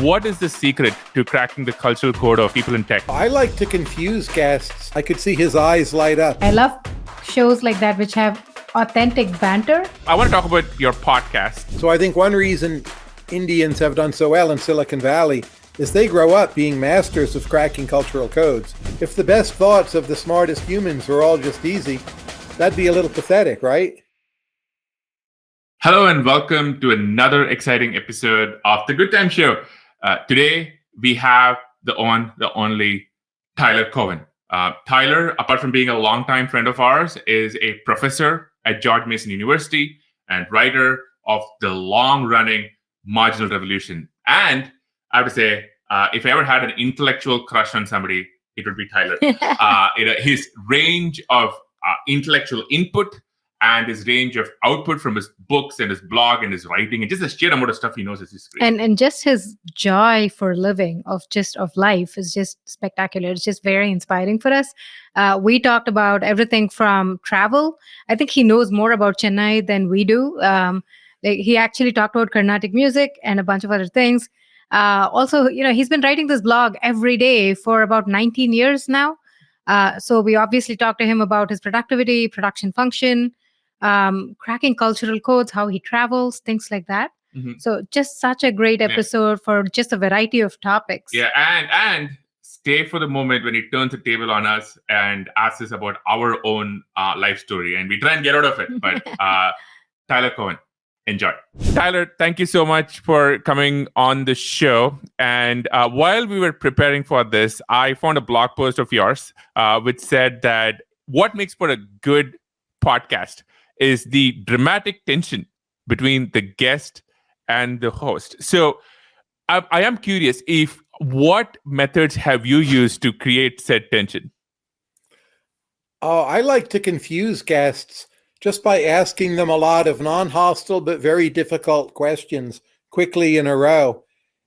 What is the secret to cracking the cultural code of people in tech? I like to confuse guests. I could see his eyes light up. I love shows like that which have authentic banter. I want to talk about your podcast. So I think one reason Indians have done so well in Silicon Valley is they grow up being masters of cracking cultural codes. If the best thoughts of the smartest humans were all just easy, that'd be a little pathetic, right? Hello and welcome to another exciting episode of The Good Time Show. Today, we have the only Tyler Cowen. Tyler, apart from being a longtime friend of ours, is a professor at George Mason University and writer of the long-running Marginal Revolution. And I have to say, if I ever had an intellectual crush on somebody, it would be Tyler. His range of intellectual input and his range of output from his books and his blog and his writing and just the sheer amount of stuff he knows is great. And just his joy for living of life is just spectacular. It's just very inspiring for us. We talked about everything from travel. I think he knows more about Chennai than we do. He actually talked about Carnatic music and a bunch of other things. Also, he's been writing this blog every day for about 19 years now. So we obviously talked to him about his productivity, production function, cracking cultural codes, how he travels, things like that. Mm-hmm. So just such a great episode for just a variety of topics. Yeah, and stay for the moment when he turns the table on us and asks us about our own life story. And we try and get out of it. But Tyler Cowen, enjoy. Tyler, thank you so much for coming on the show. And while we were preparing for this, I found a blog post of yours which said that what makes for a good podcast is the dramatic tension between the guest and the host. So I am curious, what methods have you used to create said tension? Oh, I like to confuse guests just by asking them a lot of non-hostile but very difficult questions quickly in a row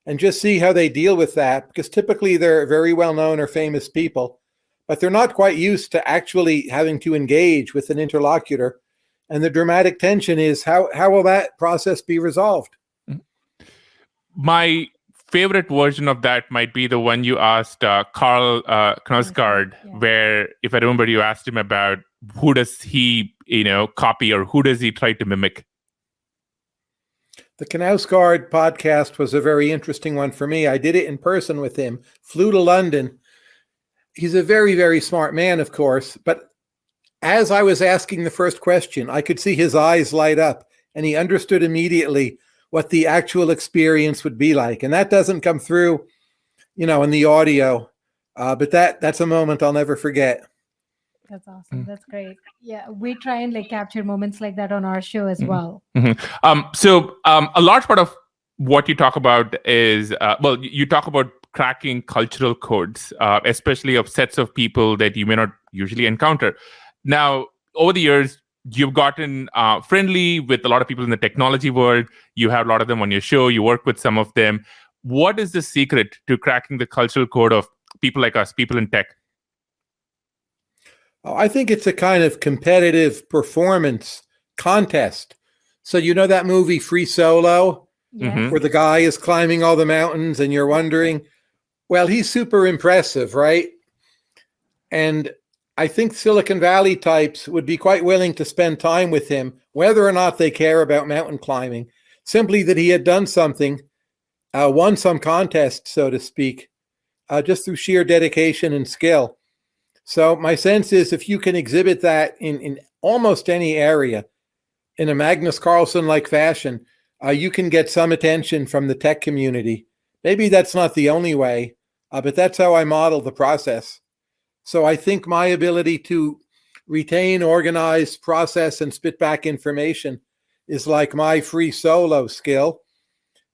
and just see how they deal with that, because typically they're very well-known or famous people, but they're not quite used to actually having to engage with an interlocutor. And the dramatic tension is how will that process be resolved? My favorite version of that might be the one you asked Carl Knausgaard, where, if I remember, you asked him about who does he copy or who does he try to mimic? The Knausgaard podcast was a very interesting one for me. I did it in person with him, flew to London. He's a very, very smart man, of course, but as I was asking the first question, I could see his eyes light up, and he understood immediately what the actual experience would be like. And that doesn't come through, in the audio, but that's a moment I'll never forget. That's awesome. That's great. Yeah, we try and capture moments like that on our show as well. Mm-hmm. So a large part of what you talk about is, you talk about cracking cultural codes, especially of sets of people that you may not usually encounter. Now, over the years, you've gotten friendly with a lot of people in the technology world. You have a lot of them on your show. You work with some of them. What is the secret to cracking the cultural code of people like us, people in tech? I think it's a kind of competitive performance contest. So that movie Free Solo, where the guy is climbing all the mountains and you're wondering, well, he's super impressive, right? And I think Silicon Valley types would be quite willing to spend time with him, whether or not they care about mountain climbing, simply that he had done something, won some contest, so to speak, just through sheer dedication and skill. So my sense is if you can exhibit that in almost any area, in a Magnus Carlsen-like fashion, you can get some attention from the tech community. Maybe that's not the only way, but that's how I model the process. So I think my ability to retain, organize, process, and spit back information is like my free solo skill.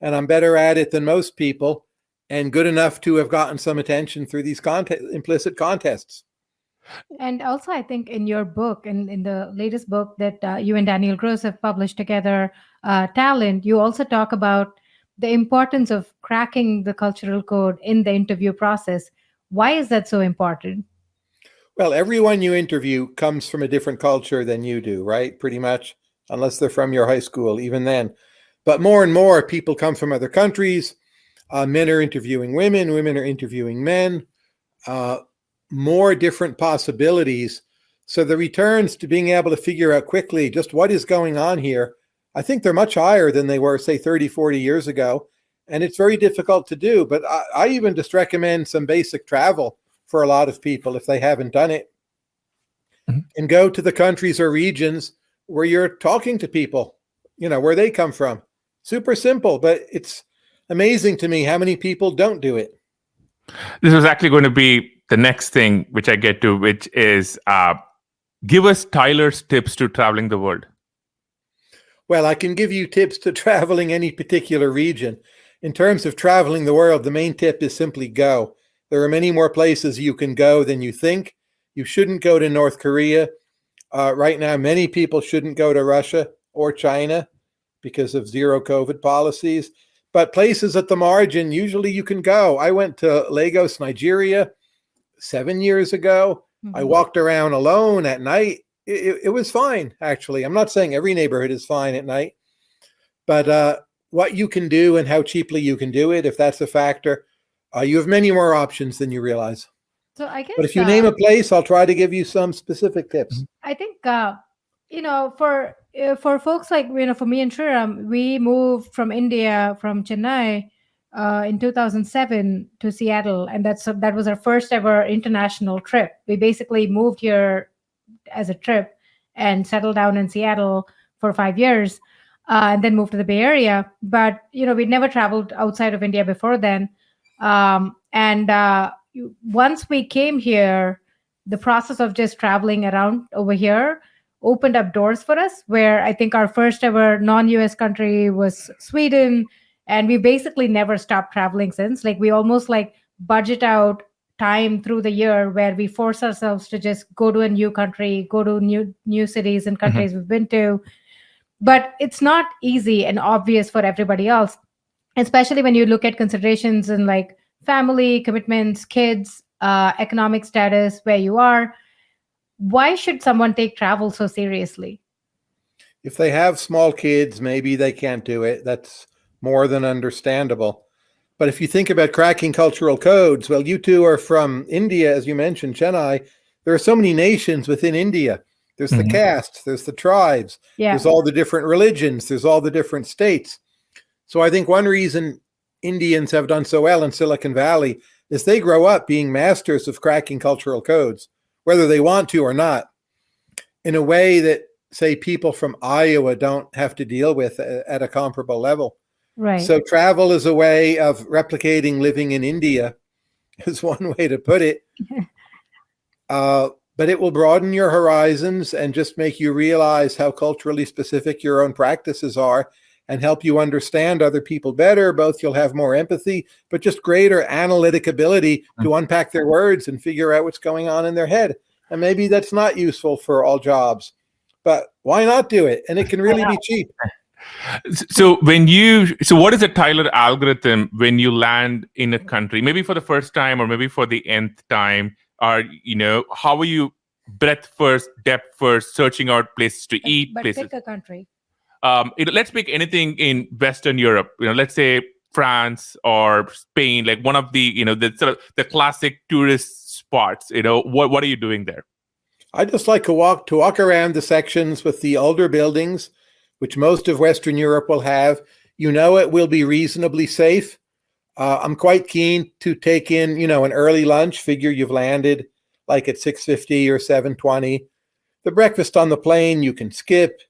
And I'm better at it than most people and good enough to have gotten some attention through these implicit contests. And also, I think in your book, in the latest book that you and Daniel Gross have published together, Talent, you also talk about the importance of cracking the cultural code in the interview process. Why is that so important? Well, everyone you interview comes from a different culture than you do, right? Pretty much, unless they're from your high school, even then. But more and more people come from other countries. Men are interviewing women, women are interviewing men, more different possibilities. So the returns to being able to figure out quickly just what is going on here, I think they're much higher than they were, say, 30, 40 years ago. And it's very difficult to do. But I even just recommend some basic travel for a lot of people if they haven't done it. Mm-hmm. And go to the countries or regions where you're talking to people, where they come from. Super simple, but it's amazing to me how many people don't do it. This was actually going to be the next thing which I get to, which is give us Tyler's tips to traveling the world. Well, I can give you tips to traveling any particular region. In terms of traveling the world, the main tip is simply go. There are many more places you can go than you think. You shouldn't go to North Korea. Right now, many people shouldn't go to Russia or China because of zero COVID policies. But places at the margin, usually you can go. I went to Lagos, Nigeria 7 years ago. Mm-hmm. I walked around alone at night. It was fine, actually. I'm not saying every neighborhood is fine at night. But what you can do and how cheaply you can do it, if that's a factor, you have many more options than you realize. So I guess, but if you name a place, I'll try to give you some specific tips. I think, for folks like, for me and Sriram, we moved from India, from Chennai in 2007 to Seattle. And that was our first ever international trip. We basically moved here as a trip and settled down in Seattle for 5 years and then moved to the Bay Area. But, we'd never traveled outside of India before then. Once we came here, the process of just traveling around over here opened up doors for us, where I think our first ever non-US country was Sweden. And we basically never stopped traveling since. Like, we almost budget out time through the year where we force ourselves to just go to a new country, go to new cities and countries we've been to. But it's not easy and obvious for everybody else, especially when you look at considerations in family, commitments, kids, economic status, where you are. Why should someone take travel so seriously? If they have small kids, maybe they can't do it. That's more than understandable. But if you think about cracking cultural codes, well, you two are from India, as you mentioned, Chennai. There are so many nations within India. There's the castes, there's the tribes, there's all the different religions, there's all the different states. So I think one reason Indians have done so well in Silicon Valley is they grow up being masters of cracking cultural codes, whether they want to or not, in a way that, say, people from Iowa don't have to deal with at a comparable level. Right. So travel is a way of replicating living in India, is one way to put it. But it will broaden your horizons and just make you realize how culturally specific your own practices are and help you understand other people better. Both you'll have more empathy, but just greater analytic ability to unpack their words and figure out what's going on in their head. And maybe that's not useful for all jobs, but why not do it? And it can really be cheap. So what is the Tyler algorithm when you land in a country, maybe for the first time or maybe for the nth time? Or, how are you breadth first, depth first, searching out places to eat? But places. Pick a country. Let's pick anything in Western Europe. Let's say France or Spain, like one of the the sort of the classic tourist spots. What are you doing there? I just like to walk around the sections with the older buildings, which most of Western Europe will have. It will be reasonably safe. I'm quite keen to take in, an early lunch. Figure you've landed like at 6:50 or 7:20. The breakfast on the plane you can skip,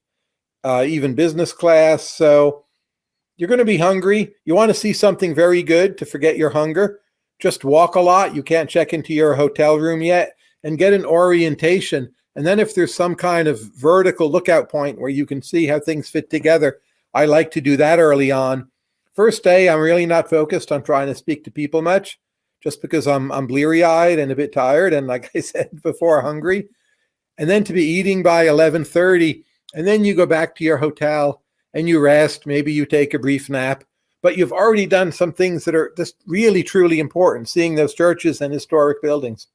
even business class. So you're going to be hungry. You want to see something very good to forget your hunger. Just walk a lot. You can't check into your hotel room yet, and get an orientation. And then if there's some kind of vertical lookout point where you can see how things fit together, I like to do that early on. First day, I'm really not focused on trying to speak to people much, just because I'm bleary-eyed and a bit tired, and like I said before, hungry. And then to be eating by 11:30, and then you go back to your hotel and you rest. Maybe you take a brief nap, but you've already done some things that are just really, truly important, seeing those churches and historic buildings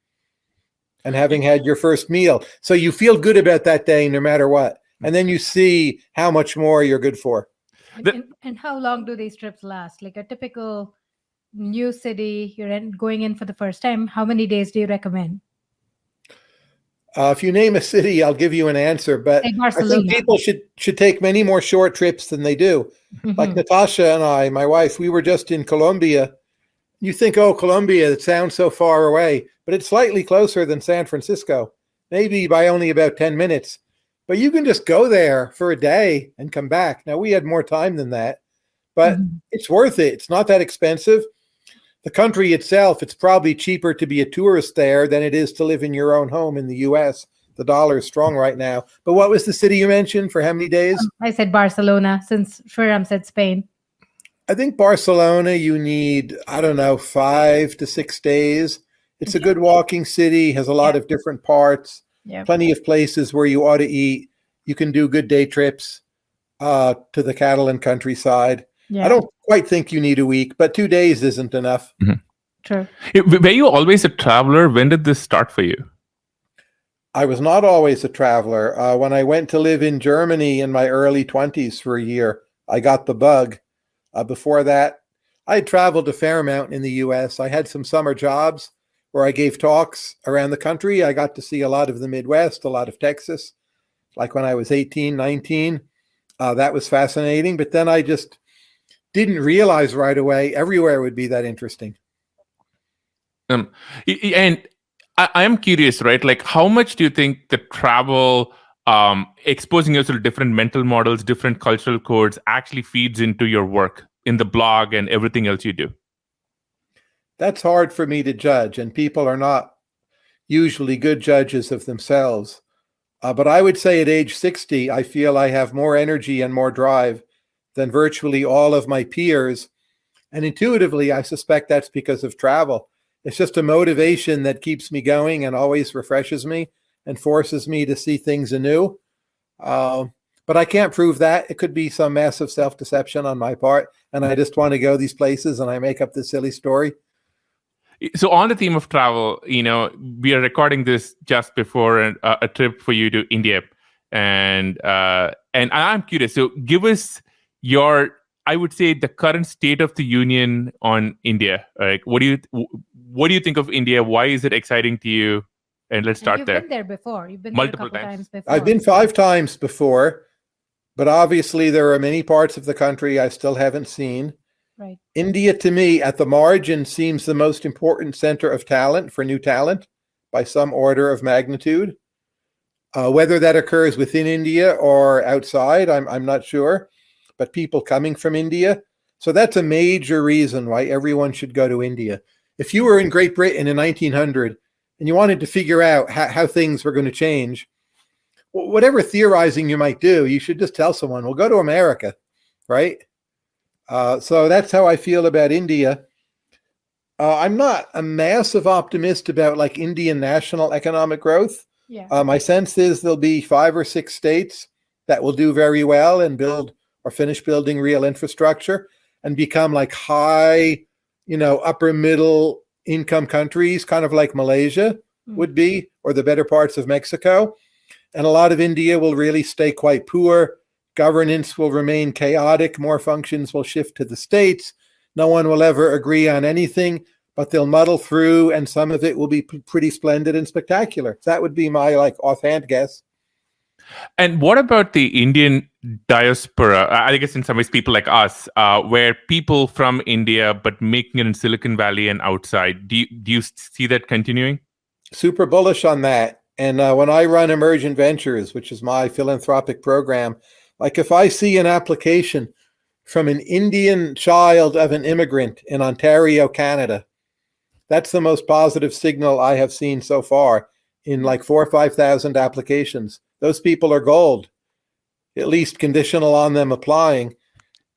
and having had your first meal. So you feel good about that day no matter what. And then you see how much more you're good for. And how long do these trips last? Like a typical new city, going in for the first time, how many days do you recommend? If you name a city, I'll give you an answer. But Say I Barcelona. think people should take many more short trips than they do. Like Natasha and I, my wife, we were just in Colombia. You think, oh, Colombia, it sounds so far away, but it's slightly closer than San Francisco, maybe by only about 10 minutes. But you can just go there for a day and come back. Now, we had more time than that, but it's worth it. It's not that expensive. The country itself, it's probably cheaper to be a tourist there than it is to live in your own home in the US. The dollar is strong right now. But what was the city you mentioned for how many days? I said Barcelona, since Sriram said Spain. I think Barcelona, you need, 5 to 6 days. It's a good walking city, has a lot of different parts, plenty of places where you ought to eat. You can do good day trips to the Catalan countryside. I don't quite think you need a week, but 2 days isn't enough. True. Were you always a traveler? When did this start for you? I was not always a traveler. When I went to live in Germany in my early 20s for a year, I got the bug. Before that, I had traveled a fair amount in the US. I had some summer jobs where I gave talks around the country. I got to see a lot of the Midwest, a lot of Texas, like when I was 18, 19. That was fascinating. But then I just didn't realize right away everywhere would be that interesting. And I am curious, right? Like, how much do you think the travel, exposing yourself to different mental models, different cultural codes, actually feeds into your work in the blog and everything else you do? That's hard for me to judge, and people are not usually good judges of themselves. But I would say at age 60, I feel I have more energy and more drive than virtually all of my peers. And intuitively, I suspect that's because of travel. It's just a motivation that keeps me going and always refreshes me and forces me to see things anew. But I can't prove that. It could be some massive self-deception on my part, and I just want to go these places and I make up this silly story. So on the theme of travel, we are recording this just before a trip for you to India, and I'm curious. So give us I would say, the current state of the union on India. Like, what do you think of India? Why is it exciting to you? And let's start there. You've been there before. You've been Multiple there a couple times. times before. I've been 5 times before, but obviously there are many parts of the country I still haven't seen. Right. India, to me, at the margin, seems the most important center of talent for new talent by some order of magnitude. Whether that occurs within India or outside, I'm not sure, but people coming from India. So that's a major reason why everyone should go to India. If you were in Great Britain in 1900 and you wanted to figure out how things were going to change, whatever theorizing you might do, you should just tell someone, well, go to America, right? So that's how I feel about India. I'm not a massive optimist about like Indian national economic growth. Yeah. My sense is there'll be 5 or 6 states that will do very well and build or finish building real infrastructure and become like high, upper middle income countries, kind of like Malaysia would be, or the better parts of Mexico. And a lot of India will really stay quite poor. Governance will remain chaotic. More functions will shift to the states. No one will ever agree on anything, but they'll muddle through, and some of it will be pretty splendid and spectacular. That would be my offhand guess. And what about the Indian diaspora? I guess in some ways, people like us, where people from India but making it in Silicon Valley and outside. Do you see that continuing? Super bullish on that. And when I run Emergent Ventures, which is my philanthropic program, like if I see an application from an Indian child of an immigrant in Ontario, Canada, that's the most positive signal I have seen so far in like 4,000 or 5,000 applications. Those people are gold, at least conditional on them applying.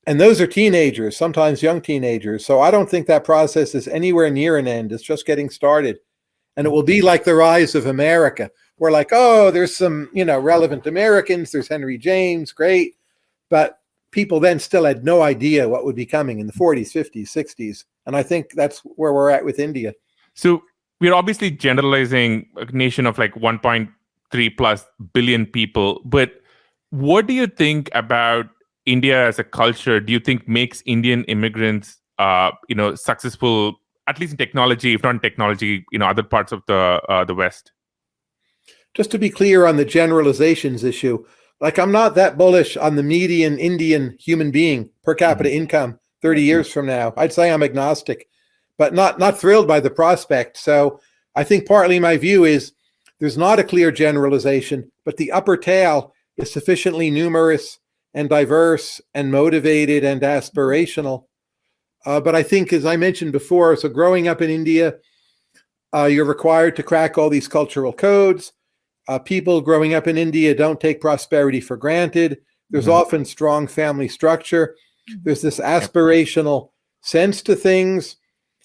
And those are teenagers, sometimes young teenagers. So I don't think that process is anywhere near an end. It's just getting started. And it will be like the rise of America. We're like, oh, there's some, relevant Americans. There's Henry James, great. But people then still had no idea what would be coming in the 40s, 50s, 60s. And I think that's where we're at with India. So we're obviously generalizing a nation of like 1.3 plus billion people. But what do you think about India as a culture? Do you think makes Indian immigrants successful, at least in technology, if not in technology, other parts of the West? Just to be clear on the generalizations issue, like I'm not that bullish on the median Indian human being per capita income 30 years from now. I'd say I'm agnostic, but not thrilled by the prospect. So I think partly my view is there's not a clear generalization, but the upper tail is sufficiently numerous and diverse and motivated and aspirational. But I think, as I mentioned before, so growing up in India, you're required to crack all these cultural codes. People growing up in India don't take prosperity for granted. There's often strong family structure. There's this aspirational sense to things,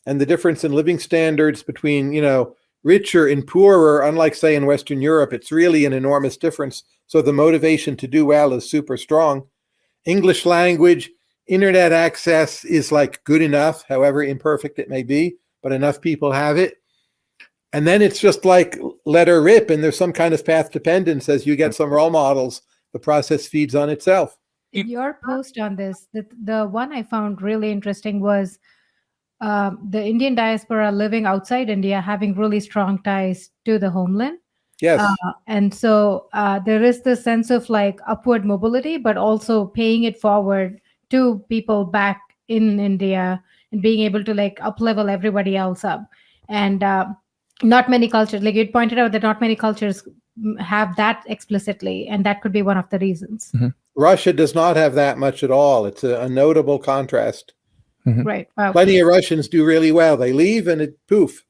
and the difference in living standards between, richer and poorer, unlike, say, in Western Europe, it's really an enormous difference. So the motivation to do well is super strong. English language, internet access is like good enough, however imperfect it may be, but enough people have it. And then it's just like let her rip, and there's some kind of path dependence. As you get some role models, the process feeds on itself. In your post on this, the one I found really interesting was the Indian diaspora living outside India having really strong ties to the homeland. Yes. And so there is this sense of like upward mobility, but also paying it forward to people back in India and being able to like up-level everybody else up. And not many cultures, like you pointed out, that not many cultures have that explicitly, and that could be one of the reasons. Russia does not have that much at all. It's a notable contrast. Right. Wow. Plenty of Russians do really well. They leave and it poof.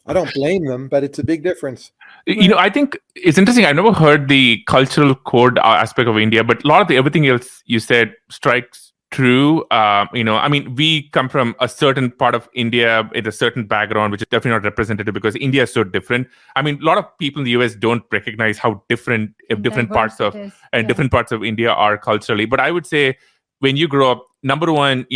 I don't blame them, but it's a big difference. I think it's interesting. I've never heard the cultural code aspect of India, but a lot of everything else you said strikes true. We come from a certain part of India with a certain background, which is definitely not representative because India is so different. A lot of people in the US don't recognize how different different parts of India are culturally. But I would say when you grow up, number one,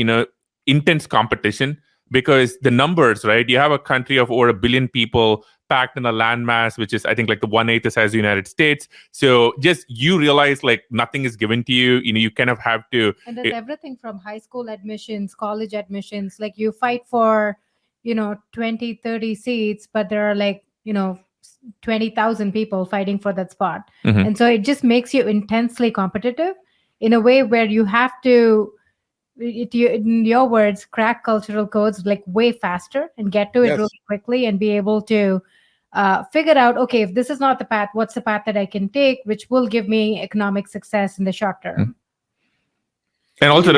intense competition, because the numbers, right? You have a country of over 1 billion people packed in a landmass, which is, I think, like the 1/8 the size of the United States. So just you realize like nothing is given to you. You kind of have to. And there's everything from high school admissions, college admissions. Like you fight for, 20, 30 seats, but there are like, 20,000 people fighting for that spot. And so it just makes you intensely competitive in a way where you have to, in your words, crack cultural codes like way faster and get to it really quickly and be able to figure out, okay, if this is not the path, what's the path that I can take, which will give me economic success in the short term. And also, an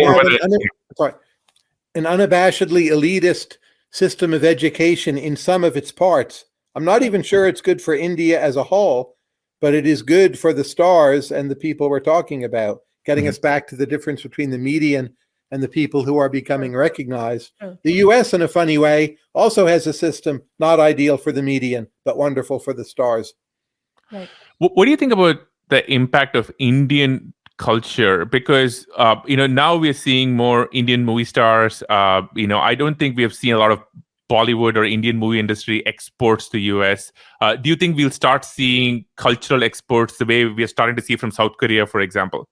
unabashedly elitist system of education in some of its parts. I'm not even sure it's good for India as a whole, but it is good for the stars and the people we're talking about, getting us back to the difference between the median and the people who are becoming recognized. The US, in a funny way, also has a system not ideal for the median, but wonderful for the stars. Right. What do you think about the impact of Indian culture? Because, now we're seeing more Indian movie stars. I don't think we have seen a lot of Bollywood or Indian movie industry exports to US. Do you think we'll start seeing cultural exports the way we're starting to see from South Korea, for example?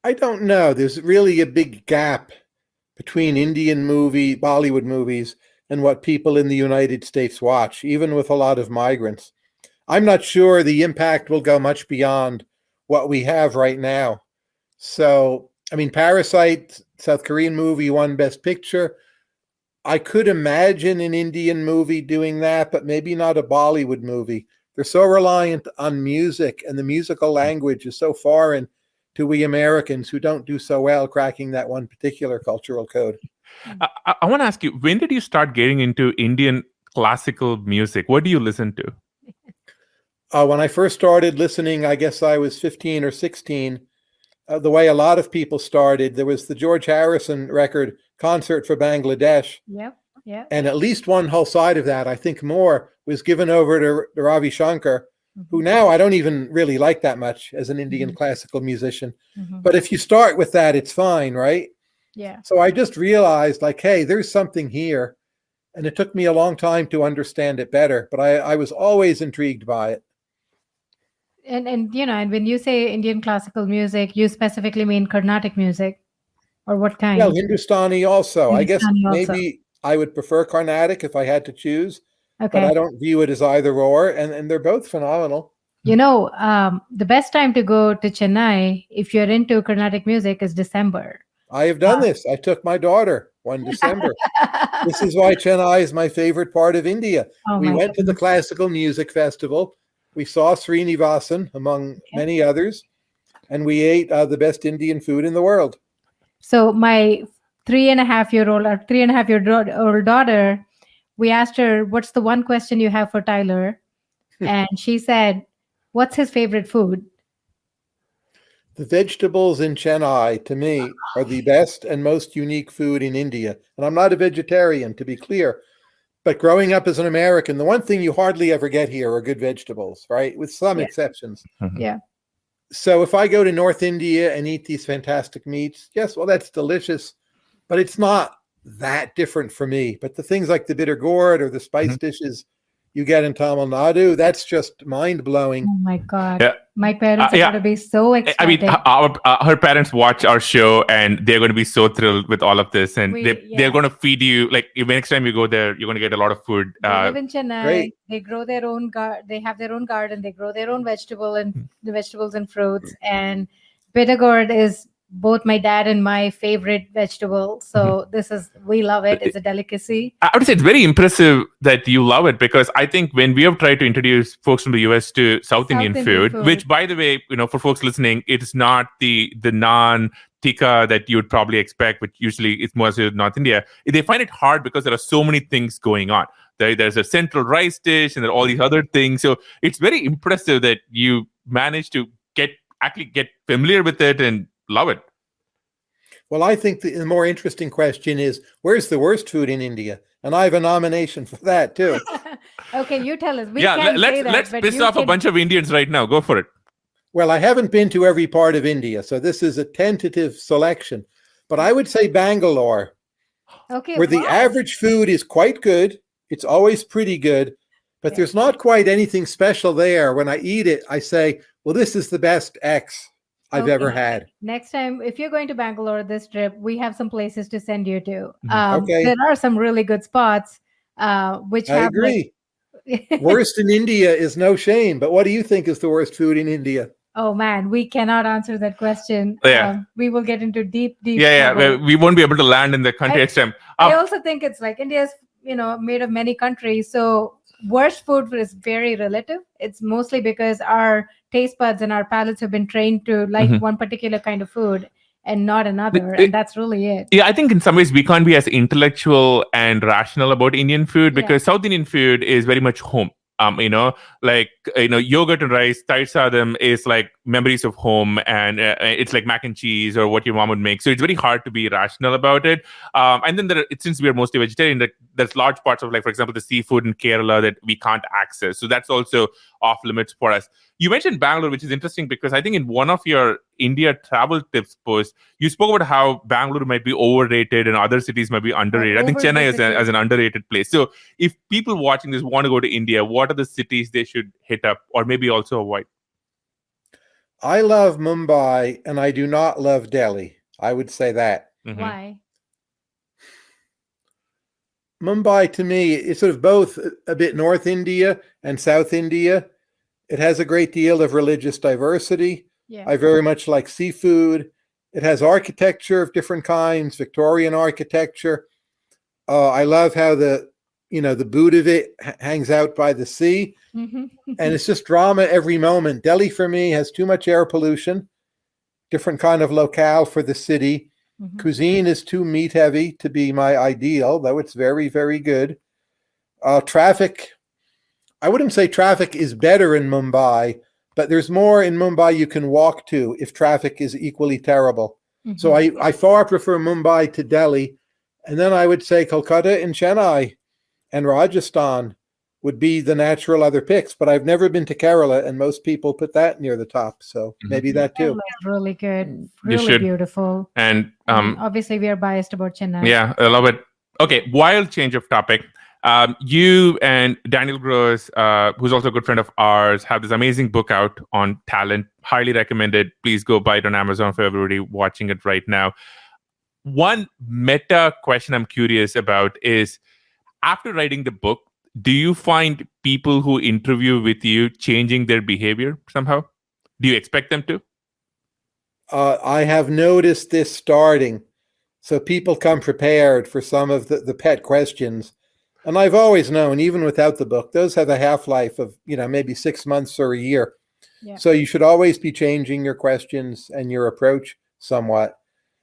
I don't know. There's really a big gap between Bollywood movies, and what people in the United States watch, even with a lot of migrants. I'm not sure the impact will go much beyond what we have right now. So, Parasite, South Korean movie, won Best Picture. I could imagine an Indian movie doing that, but maybe not a Bollywood movie. They're so reliant on music, and the musical language is so foreign to we Americans who don't do so well cracking that one particular cultural code. I want to ask you, when did you start getting into Indian classical music? What do you listen to? When I first started listening, I guess I was 15 or 16. The way a lot of people started, there was the George Harrison record, Concert for Bangladesh. Yep. And at least one whole side of that, I think more, was given over to Ravi Shankar, who now I don't even really like that much as an Indian classical musician. But if you start with that, it's fine, right? Yeah. So I just realized, like, hey, there's something here. And it took me a long time to understand it better, but I was always intrigued by it. And when you say Indian classical music, you specifically mean Carnatic music? or what kind? Well, Hindustani also. I guess Hindustani also. maybe I would prefer Carnatic if I had to choose, but Okay. I don't view it as either or, and they're both phenomenal. You know, the best time to go to Chennai, if you're into Carnatic music, is December. I have done this. I took my daughter one December. This is why Chennai is my favorite part of India. Oh We my went to the Classical Music Festival. We saw Srinivasan, among many others, and we ate the best Indian food in the world. So my 3.5-year-old daughter, we asked her, what's the one question you have for Tyler? And she said, what's his favorite food? The vegetables in Chennai, to me, are the best and most unique food in India. And I'm not a vegetarian, to be clear. But growing up as an American, the one thing you hardly ever get here are good vegetables, right? With some exceptions. Yeah. So if I go to North India and eat these fantastic meats, yes, well, that's delicious. But it's not that different for me. But the things like the bitter gourd or the spice dishes you get in Tamil Nadu, that's just mind-blowing. Oh my God. Yeah. My parents are going to be so excited. I mean, her parents watch our show and they're going to be so thrilled with all of this. And they're going to feed you, like next time you go there, you're going to get a lot of food. They live in Chennai. Great. They grow their own they have their own garden. They grow their own vegetables and fruits. And bitter gourd is both my dad and my favorite vegetable. So we love it. It's a delicacy. I would say it's very impressive that you love it, because I think when we have tried to introduce folks from the US to South Indian food, which, by the way, for folks listening, it's not the naan tikka that you would probably expect, which usually it's more so North India. They find it hard because there are so many things going on. There's a central rice dish and there are all these other things. So it's very impressive that you managed to get familiar with it and love it. Well, I think the more interesting question is, where's the worst food in India? And I have a nomination for that too. Okay, you tell us. Let's piss off a bunch of Indians right now. Go for it. Well, I haven't been to every part of India, so this is a tentative selection. But I would say Bangalore, where the average food is quite good. It's always pretty good, but there's not quite anything special there. When I eat it, I say, well, this is the best X I've ever had. Next time, if you're going to Bangalore this trip, we have some places to send you to. Okay. There are some really good spots, which I agree. Worst in India is no shame, but what do you think is the worst food in India? Oh man, we cannot answer that question. We will get into deep. We won't be able to land in the country next time. I also think it's like India's, made of many countries. So worst food is very relative. It's mostly because our taste buds and our palates have been trained to like one particular kind of food and not another. And that's really it. Yeah, I think in some ways we can't be as intellectual and rational about Indian food, because South Indian food is very much home. Yogurt and rice, Thai sadam is like memories of home, and it's like mac and cheese or what your mom would make. So it's very hard to be rational about it. And then since we are mostly vegetarian, there's large parts of, like, for example, the seafood in Kerala that we can't access. So that's also off limits for us. You mentioned Bangalore, which is interesting because I think in one of your India travel tips posts, you spoke about how Bangalore might be overrated and other cities might be underrated. I think Chennai is an underrated place. So if people watching this want to go to India, what are the cities they should hit up or maybe also avoid? I love Mumbai and I do not love Delhi. I would say that. Why? Mumbai, to me, is sort of both a bit North India and South India. It has a great deal of religious diversity. Yeah. I very much like seafood. It has architecture of different kinds, Victorian architecture. I love how the boot of it hangs out by the sea. And it's just drama every moment. Delhi, for me, has too much air pollution, different kind of locale for the city. Cuisine is too meat heavy to be my ideal, though it's very, very good. Traffic, I wouldn't say traffic is better in Mumbai, but there's more in Mumbai you can walk to if traffic is equally terrible. So I far prefer Mumbai to Delhi. And then I would say Kolkata and Chennai and Rajasthan would be the natural other picks. But I've never been to Kerala, and most people put that near the top. So maybe that too. Kerala is really good. Really beautiful. And obviously we are biased about Chennai. Yeah, I love it. Okay, wild change of topic. You and Daniel Gross, who's also a good friend of ours, have this amazing book out on talent. Highly recommended. Please go buy it on Amazon for everybody watching it right now. one meta question I'm curious about is, after writing the book, do you find people who interview with you changing their behavior somehow? Do you expect them to? I have noticed this starting. So people come prepared for some of the pet questions. And I've always known, even without the book, those have a half-life of, maybe 6 months or a year. Yeah. So you should always be changing your questions and your approach somewhat.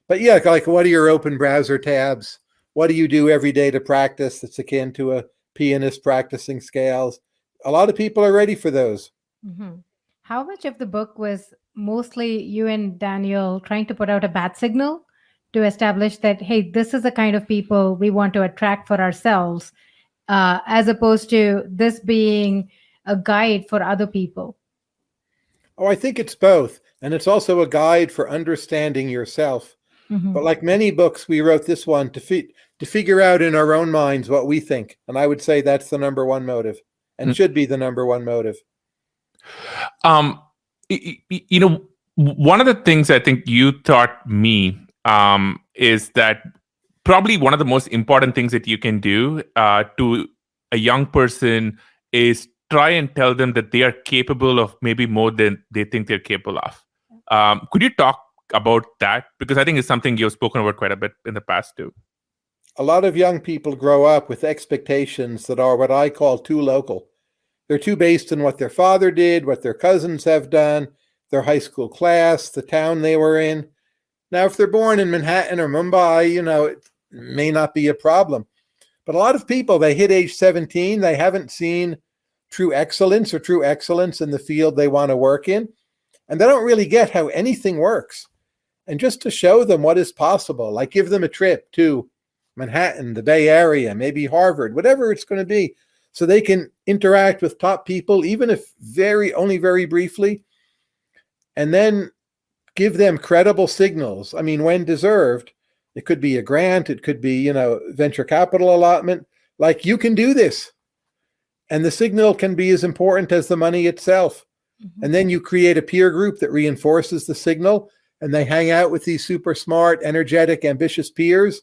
But yeah, like, what are your open browser tabs? What do you do every day to practice that's akin to a pianist practicing scales? A lot of people are ready for those. Mm-hmm. How much of the book was mostly you and Daniel trying to put out a bat signal to establish that, hey, this is the kind of people we want to attract for ourselves, as opposed to this being a guide for other people? Oh, I think it's both. And it's also a guide for understanding yourself. Mm-hmm. But like many books, we wrote this one to figure out in our own minds what we think. And I would say that's the number one motive, and should be the number one motive. One of the things I think you taught me is that probably one of the most important things that you can do to a young person is try and tell them that they are capable of maybe more than they think they're capable of. Could you talk about that? Because I think it's something you've spoken about quite a bit in the past too. A lot of young people grow up with expectations that are what I call too local. They're too based on what their father did, what their cousins have done, their high school class, the town they were in. Now, if they're born in Manhattan or Mumbai, it may not be a problem. But a lot of people, they hit age 17, they haven't seen true excellence in the field they want to work in. And they don't really get how anything works. And just to show them what is possible, like give them a trip to Manhattan, the Bay Area, maybe Harvard, whatever it's going to be, so they can interact with top people, even if only very briefly, and then give them credible signals. I mean, when deserved, it could be a grant, it could be, venture capital allotment, like, you can do this. And the signal can be as important as the money itself. Mm-hmm. And then you create a peer group that reinforces the signal, and they hang out with these super smart, energetic, ambitious peers,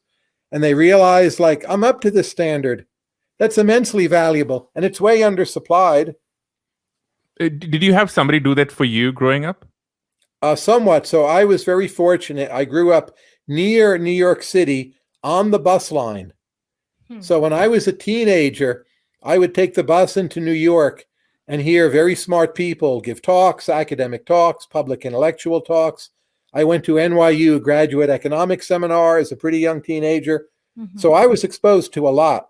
and they realize, like, I'm up to this standard. That's immensely valuable, and it's way undersupplied. Did you have somebody do that for you growing up? Somewhat. So I was very fortunate. I grew up near New York City on the bus line. So when I was a teenager, I would take the bus into New York and hear very smart people give talks, academic talks, public intellectual talks. I went to NYU graduate economics seminar as a pretty young teenager. Mm-hmm. So I was exposed to a lot.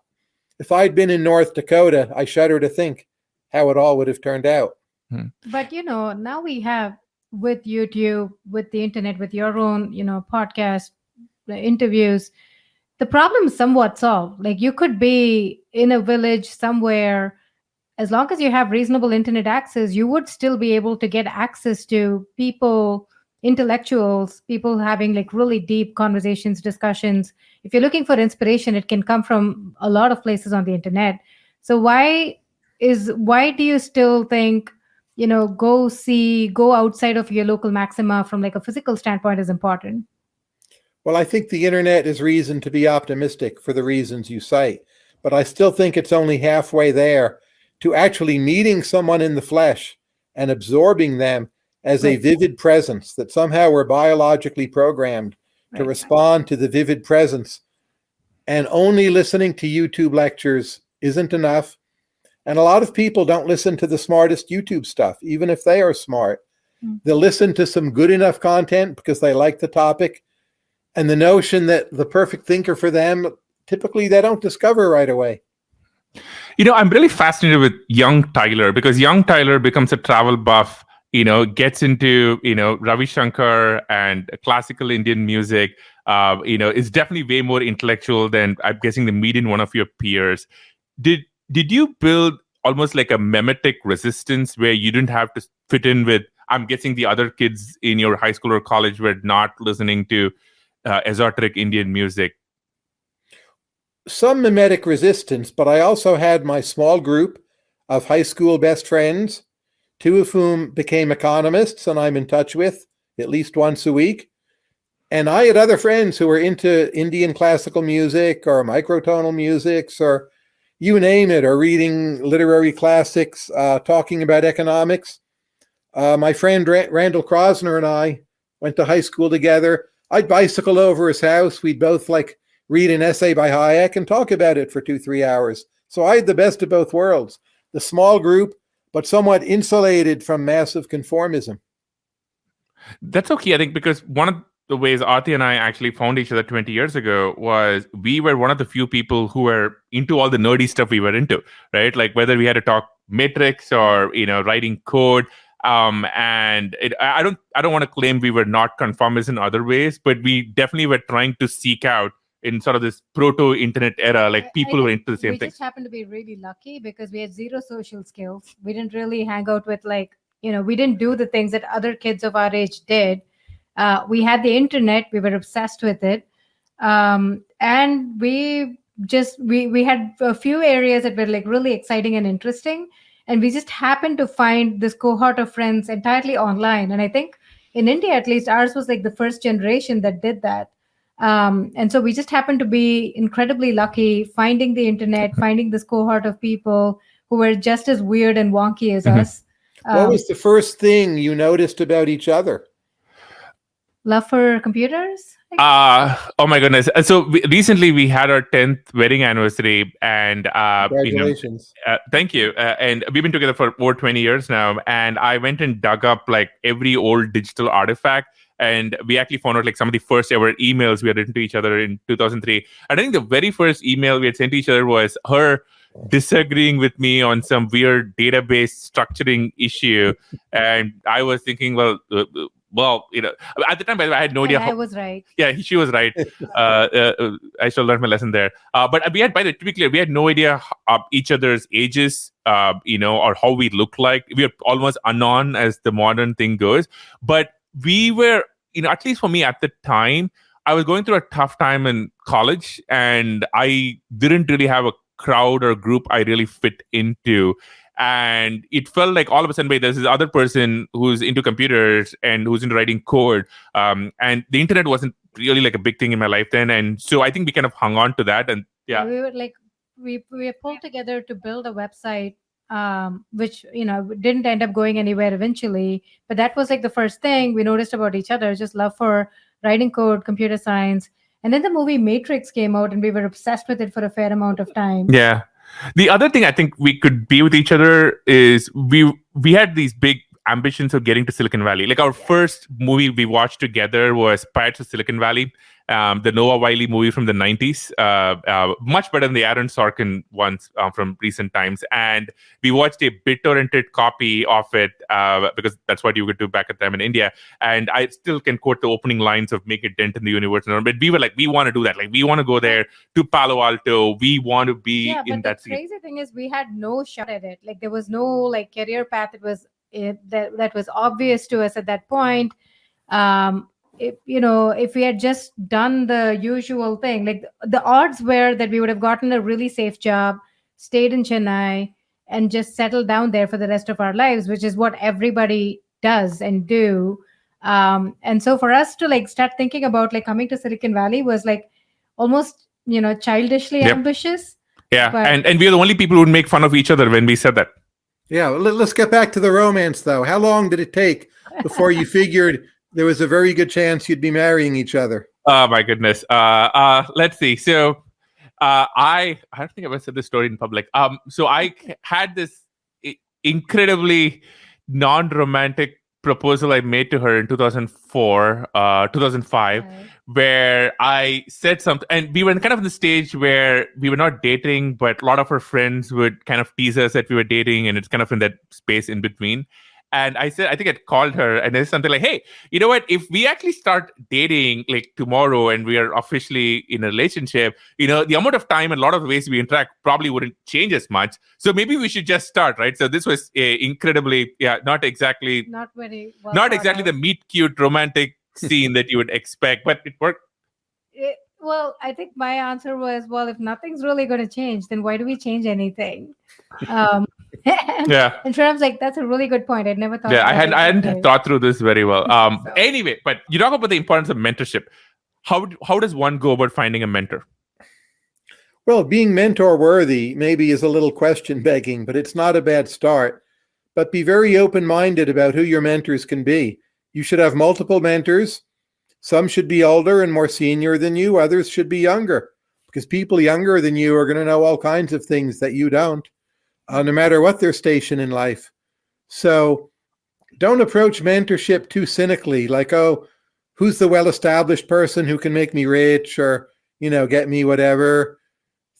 If I'd been in North Dakota, I shudder to think how it all would have turned out. But, now we have, with YouTube, with the internet, with your own, podcast, interviews, the problem is somewhat solved. Like, you could be in a village somewhere, as long as you have reasonable internet access, you would still be able to get access to people, intellectuals, people having like really deep conversations, discussions. If you're looking for inspiration, it can come from a lot of places on the internet. So why do you still think, go outside of your local maxima from like a physical standpoint is important? Well, I think the internet is reason to be optimistic for the reasons you cite, but I still think it's only halfway there to actually meeting someone in the flesh and absorbing them as a vivid presence, that somehow we're biologically programmed to respond to the vivid presence. And only listening to YouTube lectures isn't enough. And a lot of people don't listen to the smartest YouTube stuff, even if they are smart. They'll listen to some good enough content because they like the topic. And the notion that the perfect thinker for them, typically they don't discover right away. I'm really fascinated with young Tyler, because young Tyler becomes a travel buff, gets into, Ravi Shankar and classical Indian music, is definitely way more intellectual than, I'm guessing, the median one of your peers. Did you build almost like a memetic resistance where you didn't have to fit in with, I'm guessing the other kids in your high school or college were not listening to esoteric Indian music? Some mimetic resistance, but I also had my small group of high school best friends, two of whom became economists and I'm in touch with at least once a week. And I had other friends who were into Indian classical music or microtonal musics or you name it, or reading literary classics, talking about economics. My friend Randall Krosner and I went to high school together. I'd bicycle over his house. We'd both read an essay by Hayek and talk about it for 2-3 hours. So I had the best of both worlds, the small group, but somewhat insulated from massive conformism. That's okay, I think, because one of the ways Aarthi and I actually found each other 20 years ago was we were one of the few people who were into all the nerdy stuff we were into, right? Like whether we had to talk metrics or, writing code. I don't want to claim we were not conformists in other ways, but we definitely were trying to seek out in sort of this proto-internet era, like people who were into the same thing. We just happened to be really lucky because we had zero social skills. We didn't really hang out with we didn't do the things that other kids of our age did. We had the internet. We were obsessed with it. And we had a few areas that were really exciting and interesting. And we just happened to find this cohort of friends entirely online. And I think in India, at least, ours was the first generation that did that. And so we just happened to be incredibly lucky finding the internet, finding this cohort of people who were just as weird and wonky as us. What was the first thing you noticed about each other? Love for computers? Oh my goodness. So recently we had our 10th wedding anniversary, and congratulations. Thank you. And we've been together for over 20 years now, and I went and dug up every old digital artifact, and we actually found out some of the first ever emails we had written to each other in 2003. And I think the very first email we had sent to each other was her disagreeing with me on some weird database structuring issue. And I was thinking, well, at the time, by the way, I had no idea. I was right. Yeah, she was right. I still learned my lesson there. But we had, to be clear, we had no idea each other's ages, or how we look like. We were almost unknown as the modern thing goes. But we were, at least for me at the time, I was going through a tough time in college, and I didn't really have a crowd or group I really fit into. And it felt like all of a sudden, there's this other person who's into computers and who's into writing code. And the internet wasn't really a big thing in my life then. And so I think we kind of hung on to that. And yeah, we were we were pulled together to build a website, which, didn't end up going anywhere eventually. But that was the first thing we noticed about each other, just love for writing code, computer science. And then the movie Matrix came out, and we were obsessed with it for a fair amount of time. Yeah. The other thing I think we could be with each other is we had these big ambitions of getting to Silicon Valley. Our first movie we watched together was Pirates of Silicon Valley, the Noah Wyle movie from the 90s, much better than the Aaron Sorkin ones from recent times. And we watched a bit-oriented copy of it because that's what you could do back at the time in India. And I still can quote the opening lines of Make a Dent in the Universe. But we were we want to do that. We want to go there to Palo Alto. We want to be in that scene. The crazy thing is we had no shot at it. There was no career path that was obvious to us at that point. If we had just done the usual thing, the odds were that we would have gotten a really safe job, stayed in Chennai, and just settled down there for the rest of our lives, which is what everybody does and do. And so for us to start thinking about coming to Silicon Valley was almost childishly ambitious. Yeah, and we are the only people who would make fun of each other when we said that. Yeah, let's get back to the romance, though. How long did it take before you figured there was a very good chance you'd be marrying each other? Oh, my goodness. Let's see. So I don't think I've ever said this story in public. So I had this incredibly non-romantic proposal I made to her in 2005, where I said something, and we were kind of in the stage where we were not dating, but a lot of her friends would kind of tease us that we were dating, and it's kind of in that space in between. And I said, I think I called her, and there's something hey, you know what? If we actually start dating tomorrow and we are officially in a relationship, the amount of time and a lot of the ways we interact probably wouldn't change as much. So maybe we should just start, right? So this was incredibly, not exactly the meet cute romantic scene that you would expect, but it worked. Well, I think my answer was, well, if nothing's really going to change, then why do we change anything? Yeah. And Sriram's that's a really good point. I'd never thought. Yeah, I hadn't thought through this very well. Anyway, but you talk about the importance of mentorship. how does one go about finding a mentor? Well, being mentor worthy maybe is a little question begging, but it's not a bad start. But be very open-minded about who your mentors can be. You should have multiple mentors. Some should be older and more senior than you. Others should be younger, because people younger than you are going to know all kinds of things that you don't, no matter what their station in life. So don't approach mentorship too cynically, like, oh, who's the well-established person who can make me rich or, get me whatever.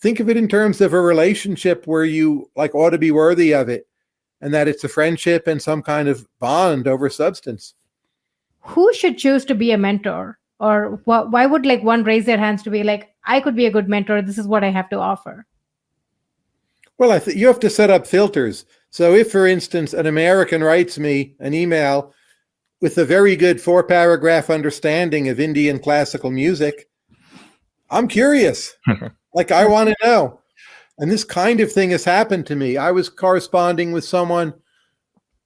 Think of it in terms of a relationship where you ought to be worthy of it, and that it's a friendship and some kind of bond over substance. Who should choose to be a mentor? Or why would one raise their hands to be like, I could be a good mentor. This is what I have to offer. Well, you have to set up filters. So if, for instance, an American writes me an email with a very good 4-paragraph understanding of Indian classical music, I'm curious. I want to know. And this kind of thing has happened to me. I was corresponding with someone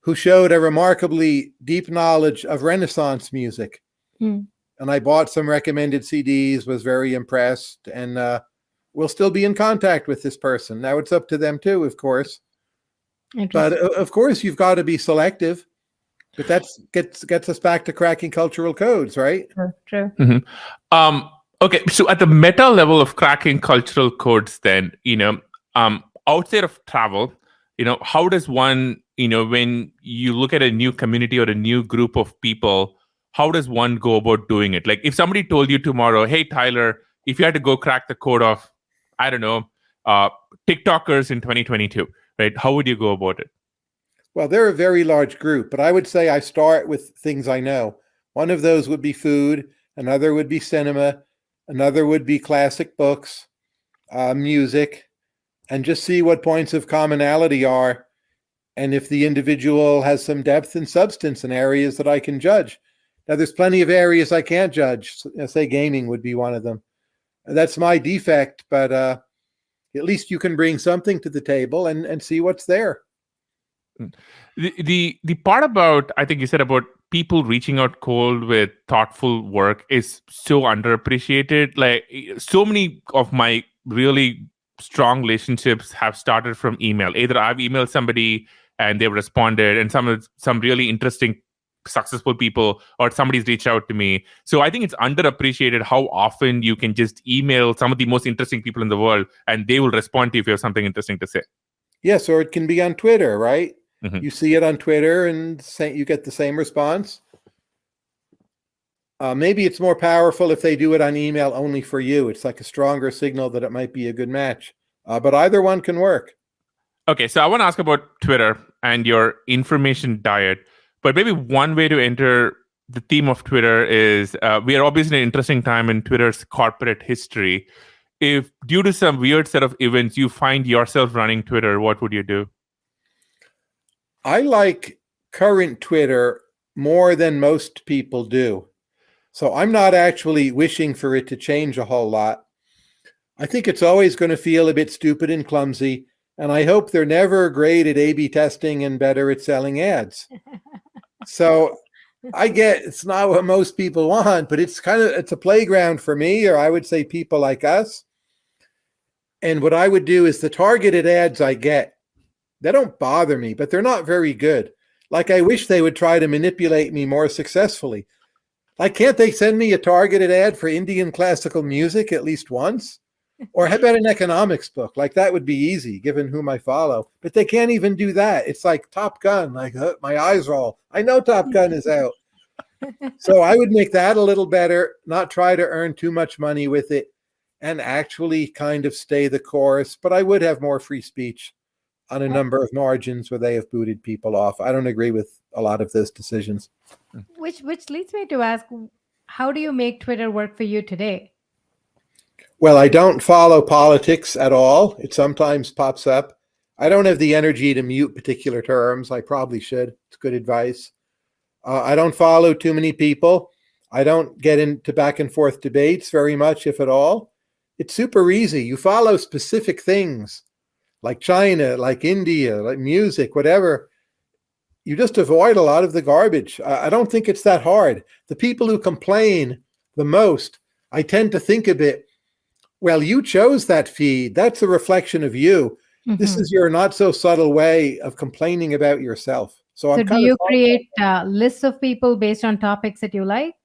who showed a remarkably deep knowledge of Renaissance music. And I bought some recommended CDs, was very impressed, and we'll still be in contact with this person. Now it's up to them too, of course. But of course, you've got to be selective. But that gets us back to cracking cultural codes, right? True. Mm-hmm. Okay, so at the meta level of cracking cultural codes, then, outside of travel, how does one, when you look at a new community or a new group of people, how does one go about doing it? Like if somebody told you tomorrow, hey, Tyler, if you had to go crack the code of, I don't know, TikTokers in 2022, right? How would you go about it? Well, they're a very large group, but I would say I start with things I know. One of those would be food. Another would be cinema. Another would be classic books, music, and just see what points of commonality are. And if the individual has some depth and substance in areas that I can judge. Now, there's plenty of areas I can't judge. Say gaming would be one of them. That's my defect, but at least you can bring something to the table and see what's there. The part about, I think you said about people reaching out cold with thoughtful work is so underappreciated. Like so many of my really strong relationships have started from email. Either I've emailed somebody and they've responded, and some really interesting, successful people, or somebody's reached out to me. So I think it's underappreciated how often you can just email some of the most interesting people in the world and they will respond to you if you have something interesting to say. Yes, or it can be on Twitter, right? Mm-hmm. You see it on Twitter and you get the same response. Maybe it's more powerful if they do it on email only for you. It's like a stronger signal that it might be a good match. But either one can work. Okay, so I want to ask about Twitter and your information diet. But maybe one way to enter the theme of Twitter is we are obviously in an interesting time in Twitter's corporate history. If due to some weird set of events you find yourself running Twitter, what would you do? I like current Twitter more than most people do. So I'm not actually wishing for it to change a whole lot. I think it's always going to feel a bit stupid and clumsy, and I hope they're never great at A/B testing and better at selling ads. So I get it's not what most people want, but it's a playground for me, or I would say people like us. And what I would do is the targeted ads I get, they don't bother me, but they're not very good. Like I wish they would try to manipulate me more successfully. Like, can't they send me a targeted ad for Indian classical music at least once? Or how about an economics book? Like that would be easy given whom I follow. But they can't even do that. It's like Top Gun, like my eyes roll. I know Top Gun is out. So I would make that a little better, not try to earn too much money with it, and actually kind of stay the course. But I would have more free speech on a number of margins where they have booted people off. I don't agree with a lot of those decisions. Which leads me to ask, how do you make Twitter work for you today? Well, I don't follow politics at all. It sometimes pops up. I don't have the energy to mute particular terms. I probably should. It's good advice. I don't follow too many people. I don't get into back and forth debates very much, if at all. It's super easy. You follow specific things like China, like India, like music, whatever. You just avoid a lot of the garbage. I don't think it's that hard. The people who complain the most I tend to think a bit, well, you chose that feed. That's a reflection of you. This is your not so subtle way of complaining about yourself. So I'm So do kind you of create lists of people based on topics that you like?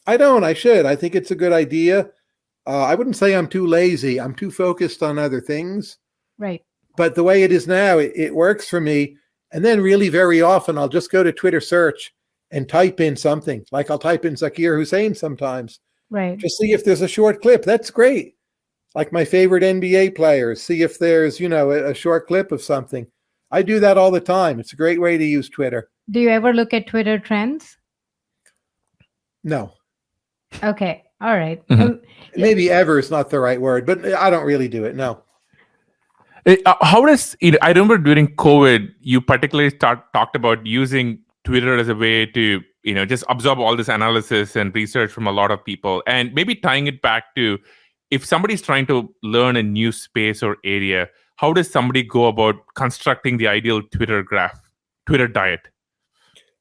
I don't. I should. I think it's a good idea. I wouldn't say I'm too lazy. I'm too focused on other things. Right. But the way it is now, it works for me. And then really very often I'll just go to Twitter search and type in something. Like I'll type in Zakir Hussain sometimes. Right. Just see if there's a short clip. That's great. Like my favorite NBA players. See if there's, a short clip of something. I do that all the time. It's a great way to use Twitter. Do you ever look at Twitter trends? No. Okay. All right. Maybe ever is not the right word, but I don't really do it. No. How does I remember during COVID, you particularly talked about using Twitter as a way to just absorb all this analysis and research from a lot of people, and maybe tying it back to if somebody's trying to learn a new space or area, how does somebody go about constructing the ideal Twitter diet?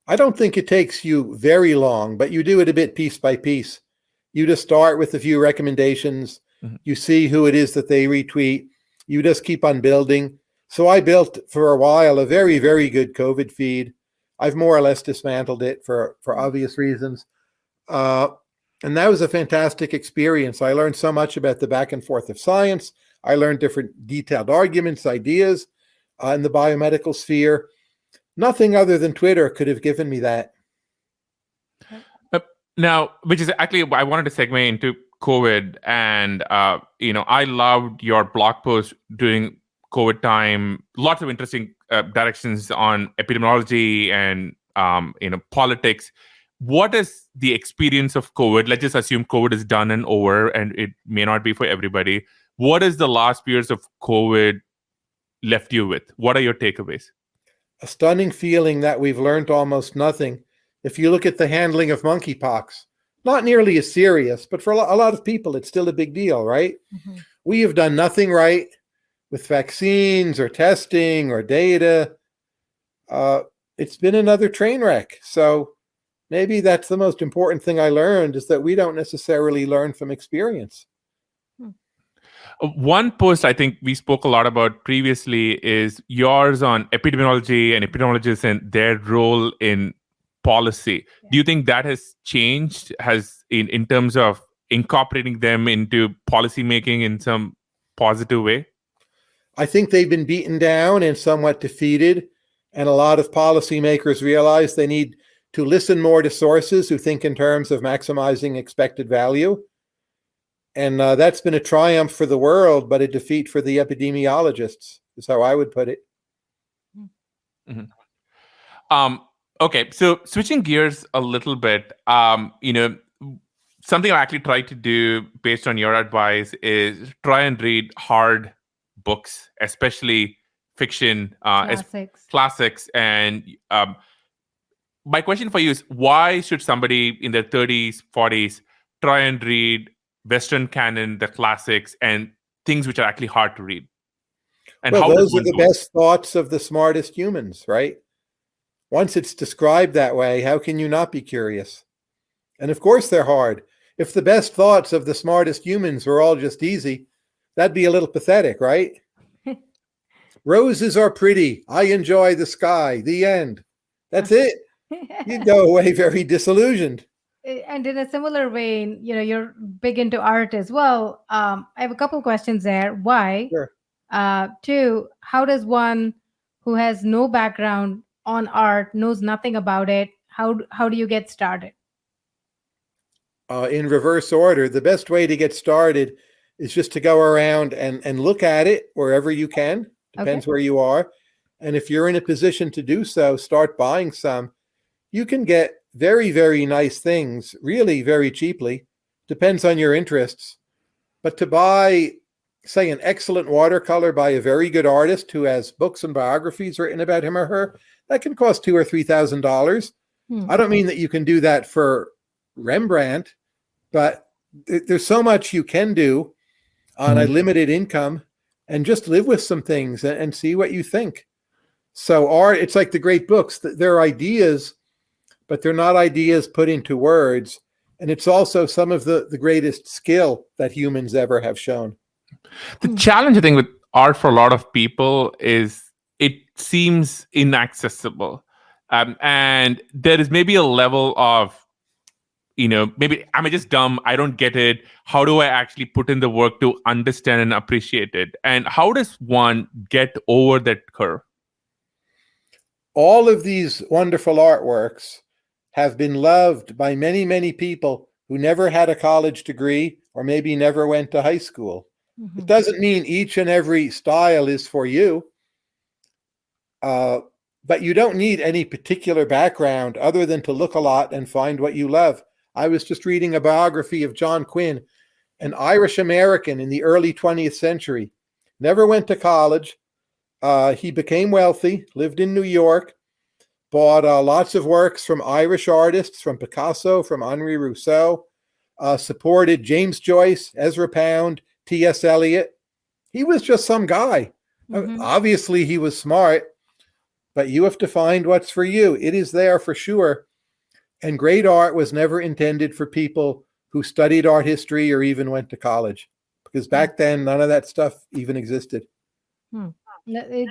I don't think it takes you very long, but you do it a bit piece by piece. You just start with a few recommendations. You see who it is that they retweet. You just keep on building. So I built for a while a very, very good COVID feed. I've more or less dismantled it for obvious reasons. And that was a fantastic experience. I learned so much about the back and forth of science. I learned different detailed arguments, ideas in the biomedical sphere. Nothing other than Twitter could have given me that. Now, which is actually, I wanted to segue into COVID, and I loved your blog post during COVID time. Lots of interesting directions on epidemiology and politics. What is the experience of COVID? Let's just assume COVID is done and over, and it may not be for everybody. What is the last years of COVID left you with? What are your takeaways? A stunning feeling that we've learned almost nothing. If you look at the handling of monkeypox, not nearly as serious, but for a lot of people, it's still a big deal, right? We have done nothing right with vaccines or testing or data. It's been another train wreck. So maybe that's the most important thing I learned, is that we don't necessarily learn from experience. One post I think we spoke a lot about previously is yours on epidemiology and epidemiologists and their role in policy. Do you think that has changed, in terms of incorporating them into policy making in some positive way? I think they've been beaten down and somewhat defeated. And a lot of policymakers realize they need to listen more to sources who think in terms of maximizing expected value. And that's been a triumph for the world, but a defeat for the epidemiologists, is how I would put it. Okay, so switching gears a little bit, something I actually tried to do based on your advice is try and read hard books, especially fiction, classics. And my question for you is, why should somebody in their 30s, 40s try and read Western canon, the classics, and things which are actually hard to read? And well, those are the best thoughts of the smartest humans, right? Once it's described that way, how can you not be curious? And of course they're hard. If the best thoughts of the smartest humans were all just easy, that'd be a little pathetic, right? Roses are pretty. I enjoy the sky. The end. That's it. You'd go away very disillusioned. And in a similar vein, you're big into art as well. I have a couple questions there. Why? Sure. Two, how does one who has no background on art, knows nothing about it, how do you get started? In reverse order, the best way to get started is just to go around and look at it wherever you can. Depends where you are. And if you're in a position to do so, start buying some. You can get very, very nice things, really very cheaply. Depends on your interests. But to buy, say, an excellent watercolor by a very good artist who has books and biographies written about him or her, that can cost $2,000 or $3,000. I don't mean that you can do that for Rembrandt, but there's so much you can do on a limited income, and just live with some things and see what you think. So art, it's like the great books. They're ideas, but they're not ideas put into words. And it's also some of the greatest skill that humans ever have shown. The challenge, I think, with art for a lot of people is it seems inaccessible. And there is maybe a level of, maybe am I just dumb? I don't get it. How do I actually put in the work to understand and appreciate it? And how does one get over that curve? All of these wonderful artworks have been loved by many, many people who never had a college degree or maybe never went to high school. Mm-hmm. It doesn't mean each and every style is for you, but you don't need any particular background other than to look a lot and find what you love. I was just reading a biography of John Quinn, an Irish American in the early 20th century, never went to college. He became wealthy, lived in New York, bought lots of works from Irish artists, from Picasso, from Henri Rousseau, supported James Joyce, Ezra Pound, T.S. Eliot. He was just some guy. Mm-hmm. Obviously, he was smart, but you have to find what's for you. It is there for sure. And great art was never intended for people who studied art history or even went to college, because back then, none of that stuff even existed.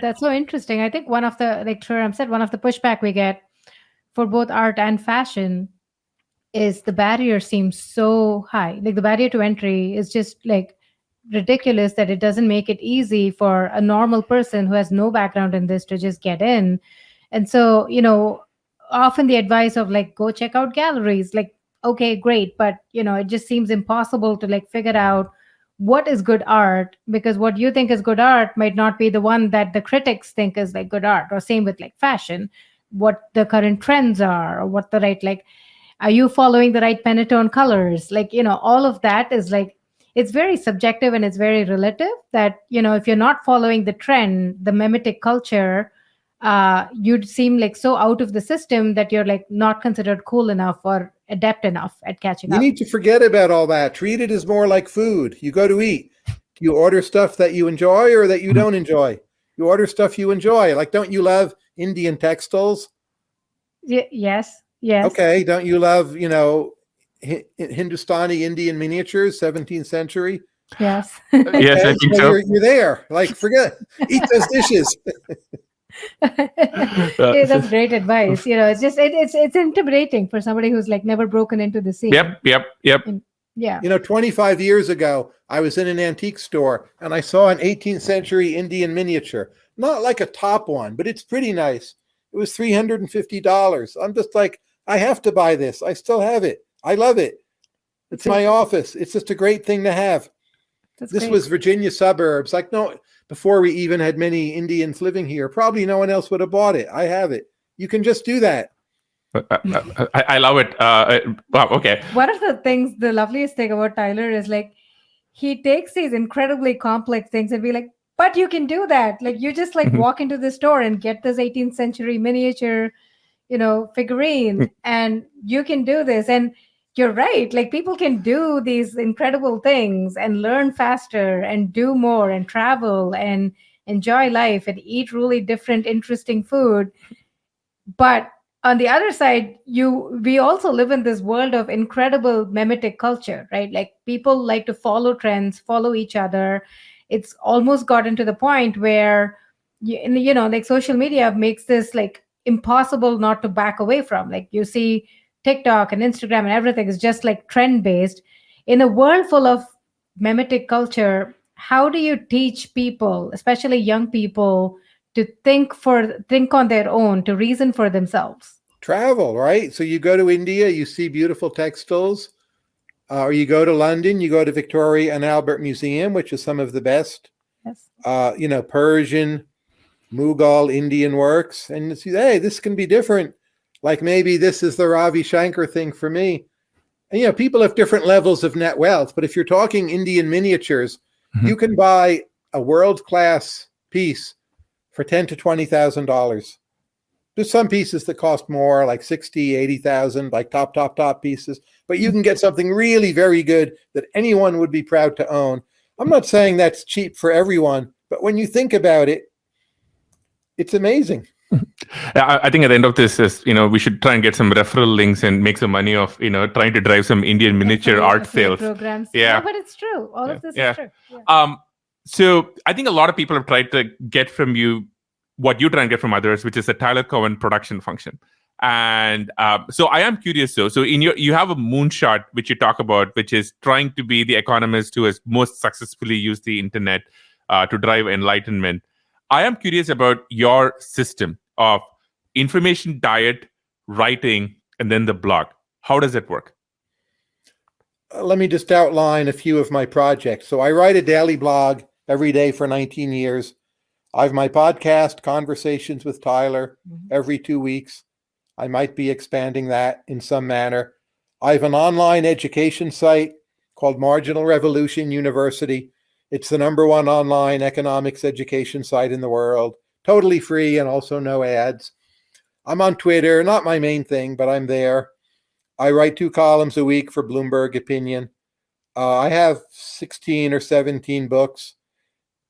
That's so interesting. I think one of the, like Sriram said, one of the pushback we get for both art and fashion is the barrier seems so high. Like the barrier to entry is just like ridiculous, that it doesn't make it easy for a normal person who has no background in this to just get in. And so, often the advice of like, go check out galleries, like, okay, great. But, it just seems impossible to like figure out what is good art, because what you think is good art might not be the one that the critics think is like good art. Or same with like fashion, what the current trends are, or what the right, like, are you following the right Pantone colors? Like, all of that is like, it's very subjective and it's very relative, that, if you're not following the trend, the mimetic culture, you'd seem like so out of the system that you're like not considered cool enough or adept enough at catching up. You need to forget about all that. Treat it as more like food. You go to eat. Do you order stuff that you enjoy or that you don't enjoy? You order stuff you enjoy. Like, don't you love Indian textiles? Yes. Okay. Don't you love, Hindustani Indian miniatures, 17th century? Yes. Okay, yes, I think so. You're there. Like, forget. Eat those dishes. That's great advice. It's just it's intimidating for somebody who's like never broken into the scene. Yep. And, yeah. 25 years ago, I was in an antique store and I saw an 18th century Indian miniature. Not like a top one, but it's pretty nice. It was $350. I'm just like, I have to buy this. I still have it. I love it. It's my office. It's just a great thing to have. This great. Was Virginia suburbs. Like, no, before we even had many Indians living here, probably no one else would have bought it. I have it. You can just do that. I love it. Wow, okay. One of the things, the loveliest thing about Tyler is like, he takes these incredibly complex things and be like, but you can do that. Like, you just like walk into the store and get this 18th century miniature, figurine, and you can do this. And you're right. Like, people can do these incredible things and learn faster and do more and travel and enjoy life and eat really different, interesting food. But on the other side, we also live in this world of incredible mimetic culture, right? Like, people like to follow trends, follow each other. It's almost gotten to the point where, like social media makes this like impossible not to back away from. Like, you see TikTok and Instagram and everything is just like trend based. In a world full of mimetic culture, how do you teach people, especially young people, to think on their own, to reason for themselves? Travel, right? So you go to India, you see beautiful textiles, or you go to London, you go to Victoria and Albert Museum, which is some of the best, yes. Persian, Mughal, Indian works, and you see, hey, this can be different. Like, maybe this is the Ravi Shankar thing for me. And, people have different levels of net wealth, but if you're talking Indian miniatures, you can buy a world-class piece for $10,000 to $20,000. There's some pieces that cost more, like $60,000, $80,000, like top pieces. But you can get something really very good that anyone would be proud to own. I'm not saying that's cheap for everyone, but when you think about it, it's amazing. I think at the end of this is, we should try and get some referral links and make some money off, trying to drive some Indian miniature art sales. Programs. Yeah. No, but it's true. All of this is true. Yeah. So I think a lot of people have tried to get from you what you try and get from others, which is the Tyler Cowen production function. And so I am curious though. So you have a moonshot, which you talk about, which is trying to be the economist who has most successfully used the internet to drive enlightenment. I am curious about your system of information diet, writing, and then the blog. How does it work? Let me just outline a few of my projects. So I write a daily blog every day for 19 years. I have my podcast, Conversations with Tyler, every 2 weeks. I might be expanding that in some manner. I have an online education site called Marginal Revolution University. It's the #1 online economics education site in the world, totally free and also no ads. I'm on Twitter, not my main thing, but I'm there. I write 2 columns a week for Bloomberg Opinion. I have 16 or 17 books,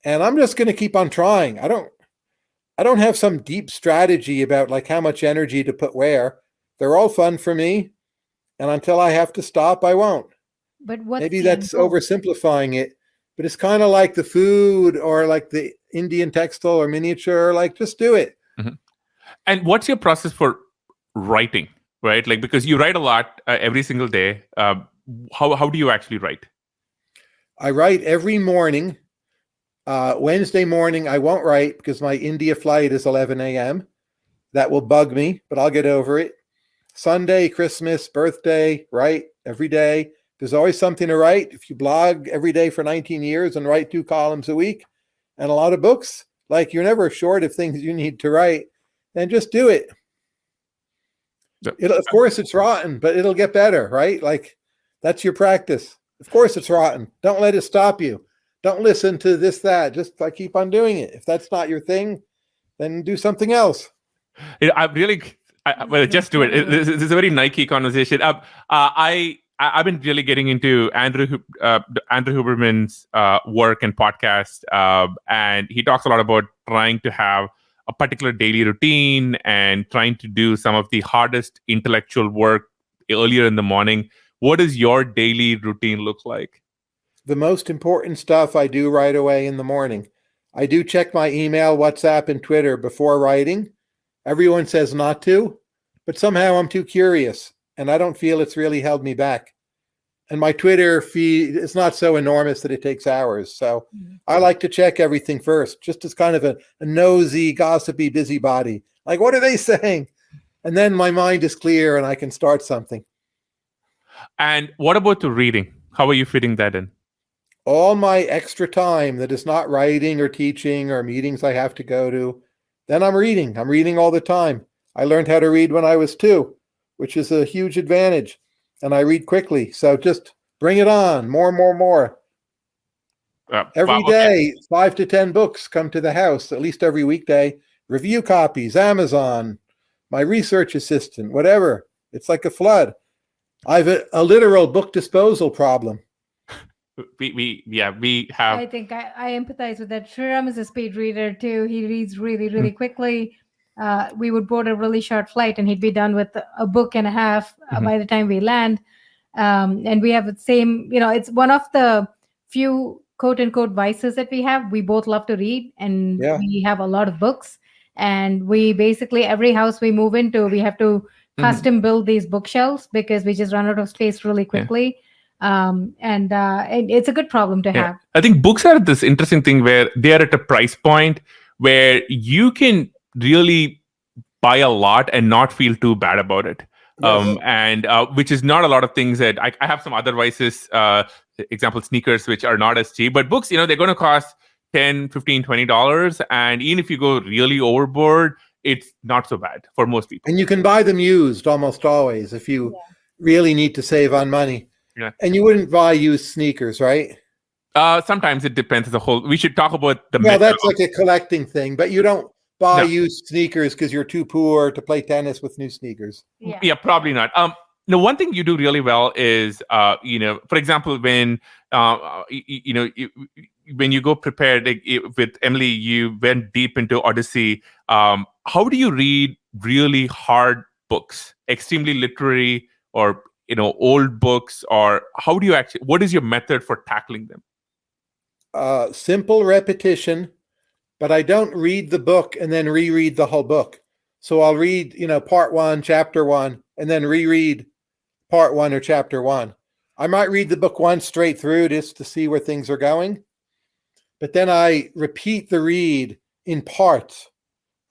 and I'm just going to keep on trying. I don't have some deep strategy about like how much energy to put where. They're all fun for me, and until I have to stop, I won't. But maybe that's oversimplifying it, but it's kind of like the food or like the Indian textile or miniature, like just do it. Mm-hmm. And what's your process for writing, right? Like, because you write a lot every single day. How do you actually write? I write every morning. Wednesday morning, I won't write because my India flight is 11 a.m. That will bug me, but I'll get over it. Sunday, Christmas, birthday, write every day. There's always something to write. If you blog every day for 19 years and write 2 columns a week and a lot of books, like you're never short of things you need to write, then just do it. Of course, it's rotten, but it'll get better, right? Like that's your practice. Of course, it's rotten. Don't let it stop you. Don't listen to this, that. Just like keep on doing it. If that's not your thing, then do something else. Just do it. This is a very Nike conversation. I've been really getting into Andrew Huberman's work and podcast, and he talks a lot about trying to have a particular daily routine and trying to do some of the hardest intellectual work earlier in the morning. What does your daily routine look like? The most important stuff I do right away in the morning. I do check my email, WhatsApp, and Twitter before writing. Everyone says not to, but somehow I'm too curious, and I don't feel it's really held me back. And my Twitter feed is not so enormous that it takes hours. So I like to check everything first, just as kind of a nosy, gossipy busybody. Like, what are they saying? And then my mind is clear and I can start something. And what about the reading? How are you fitting that in? All my extra time that is not writing or teaching or meetings I have to go to, then I'm reading. I'm reading all the time. I learned how to read when I was 2, which is a huge advantage. And I read quickly. So just bring it on. More. Every day, 5 to 10 books come to the house, at least every weekday. Review copies, Amazon, my research assistant, whatever. It's like a flood. I have a literal book disposal problem. We have. I think I empathize with that. Sriram is a speed reader too. He reads really quickly. We would board a really short flight and he'd be done with a book and a half by the time we land. And we have the same, it's one of the few quote unquote vices that we have. We both love to read and we have a lot of books. And we basically, every house we move into, we have to custom build these bookshelves because we just run out of space really quickly. And it's a good problem to have. I think books are this interesting thing where they are at a price point where you can really buy a lot and not feel too bad about it. Yes. And which is not a lot of things that I have some other vices, example, sneakers, which are not as cheap, but books, they're going to cost $10, $15, $20. And even if you go really overboard, it's not so bad for most people. And you can buy them used almost always if you really need to save on money. Yeah. And you wouldn't buy used sneakers, right? Sometimes it depends. We should talk about the. Well, that's like a collecting thing, but you don't buy used sneakers because you're too poor to play tennis with new sneakers. Yeah, probably not. One thing you do really well is, for example, when when you go prepared with Emily, you went deep into Odyssey. How do you read really hard books, extremely literary, or old books, or how do you what is your method for tackling them? Simple repetition, but I don't read the book and then reread the whole book. So I'll read, part 1, chapter 1, and then reread part 1 or chapter 1. I might read the book once straight through just to see where things are going, but then I repeat the read in parts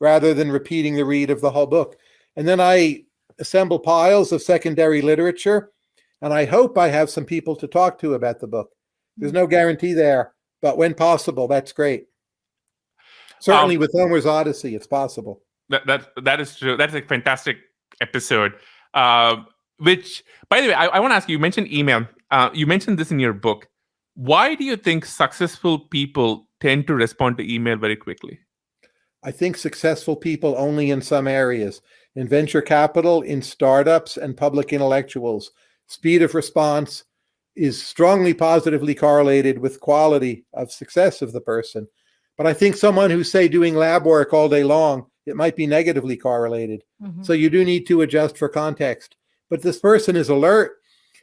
rather than repeating the read of the whole book. And then I assemble piles of secondary literature, and I hope I have some people to talk to about the book. There's no guarantee there, but when possible, that's great. Certainly with Homer's Odyssey, it's possible. That is true. That's a fantastic episode. Which, by the way, I want to ask you, you mentioned email. You mentioned this in your book. Why do you think successful people tend to respond to email very quickly? I think successful people only in some areas. In venture capital, in startups, and public intellectuals, speed of response is strongly positively correlated with quality of success of the person. But I think someone who's, say, doing lab work all day long, it might be negatively correlated. So you do need to adjust for context. But this person is alert.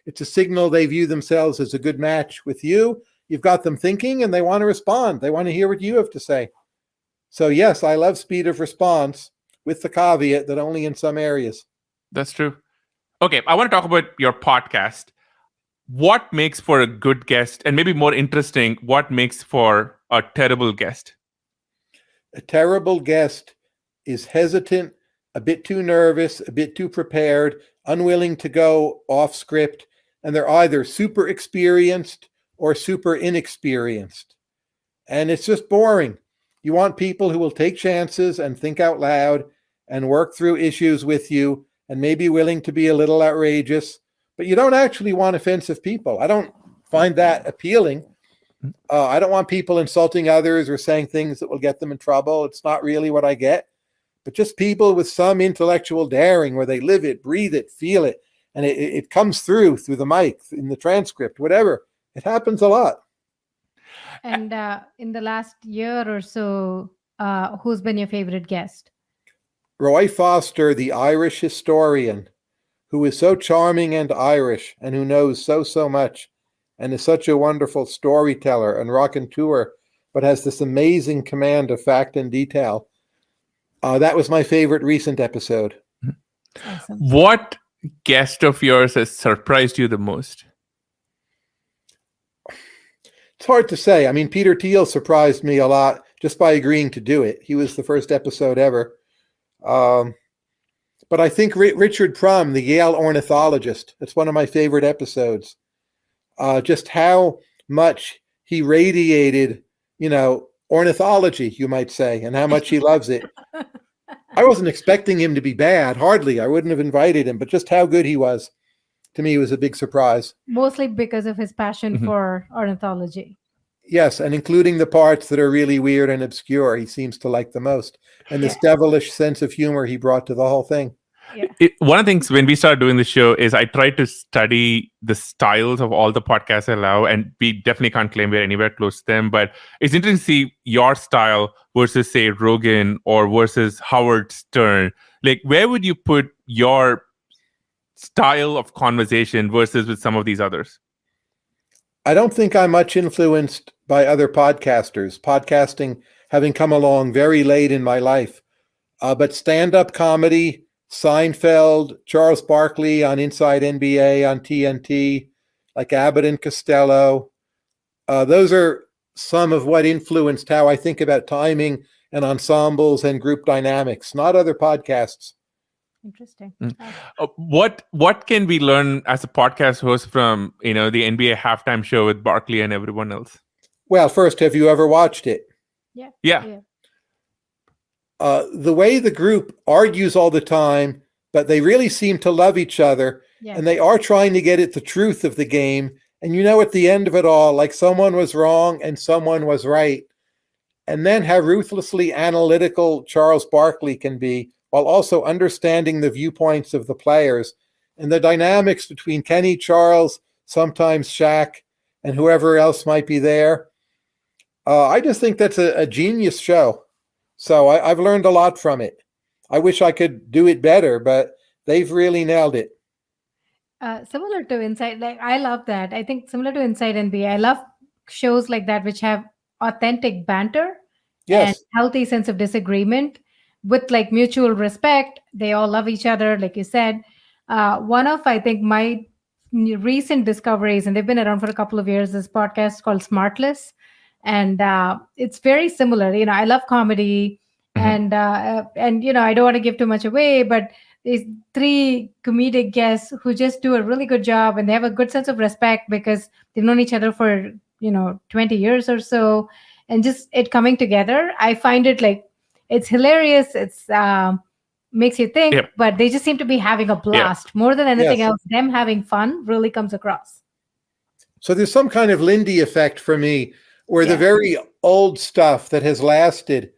It's a signal they view themselves as a good match with you. You've got them thinking and they want to respond. They want to hear what you have to say. So yes, I love speed of response, with the caveat that only in some areas. That's true. Okay, I want to talk about your podcast. What makes for a good guest, and maybe more interesting, what makes for a terrible guest? A terrible guest is hesitant, a bit too nervous, a bit too prepared, unwilling to go off script, and they're either super experienced or super inexperienced. And it's just boring. You want people who will take chances and think out loud and work through issues with you and maybe willing to be a little outrageous, but you don't actually want offensive people. I don't find that appealing. I don't want people insulting others or saying things that will get them in trouble. It's not really what I get. But just people with some intellectual daring where they live it, breathe it, feel it, and it comes through the mic, in the transcript, whatever. It happens a lot. And in the last year or so, who's been your favorite guest? Roy Foster, the Irish historian, who is so charming and Irish and who knows so much and is such a wonderful storyteller and raconteur, but has this amazing command of fact and detail. That was my favorite recent episode. Awesome. What guest of yours has surprised you the most? It's hard to say. I mean, Peter Thiel surprised me a lot just by agreeing to do it. He was the first episode ever. But I think Richard Prum, the Yale ornithologist, that's one of my favorite episodes. Just how much he radiated, ornithology, you might say, and how much he loves it. I wasn't expecting him to be bad, hardly. I wouldn't have invited him, but just how good he was, to me, was a big surprise. Mostly because of his passion for ornithology. Yes, and including the parts that are really weird and obscure, he seems to like the most. And this devilish sense of humor he brought to the whole thing. Yeah. One of the things when we started doing the show is I tried to study the styles of all the podcasts I allow, and we definitely can't claim we're anywhere close to them, but it's interesting to see your style versus, say, Rogan or versus Howard Stern. Like, where would you put your style of conversation versus with some of these others? I don't think I'm much influenced by other podcasters, podcasting having come along very late in my life. But stand-up comedy, Seinfeld, Charles Barkley on Inside NBA on TNT, like Abbott and Costello. Those are some of what influenced how I think about timing and ensembles and group dynamics, not other podcasts. Interesting. What can we learn as a podcast host from the NBA halftime show with Barkley and everyone else? Well, first, have you ever watched it? Yeah. The way the group argues all the time, but they really seem to love each other, and they are trying to get at the truth of the game. And at the end of it all, like someone was wrong and someone was right. And then how ruthlessly analytical Charles Barkley can be, while also understanding the viewpoints of the players and the dynamics between Kenny, Charles, sometimes Shaq, and whoever else might be there. I just think that's a genius show. So I've learned a lot from it. I wish I could do it better, but they've really nailed it. Similar to Inside, like I love that. I think similar to Inside NBA, I love shows like that which have authentic banter and Yes. healthy sense of disagreement with like mutual respect. They all love each other, like you said. One of I think my recent discoveries, and they've been around for a couple of years, this podcast called Smartless, and it's very similar. You know, I love comedy, and you know, I don't want to give too much away, but these three comedic guests who just do a really good job, and they have a good sense of respect because they've known each other for 20 years or so, and just it coming together. I find it like it's hilarious. It's makes you think, Yep. but they just seem to be having a blast more than anything Yes. else. Them having fun really comes across. So there's some kind of Lindy effect for me where the Yeah. very old stuff that has lasted,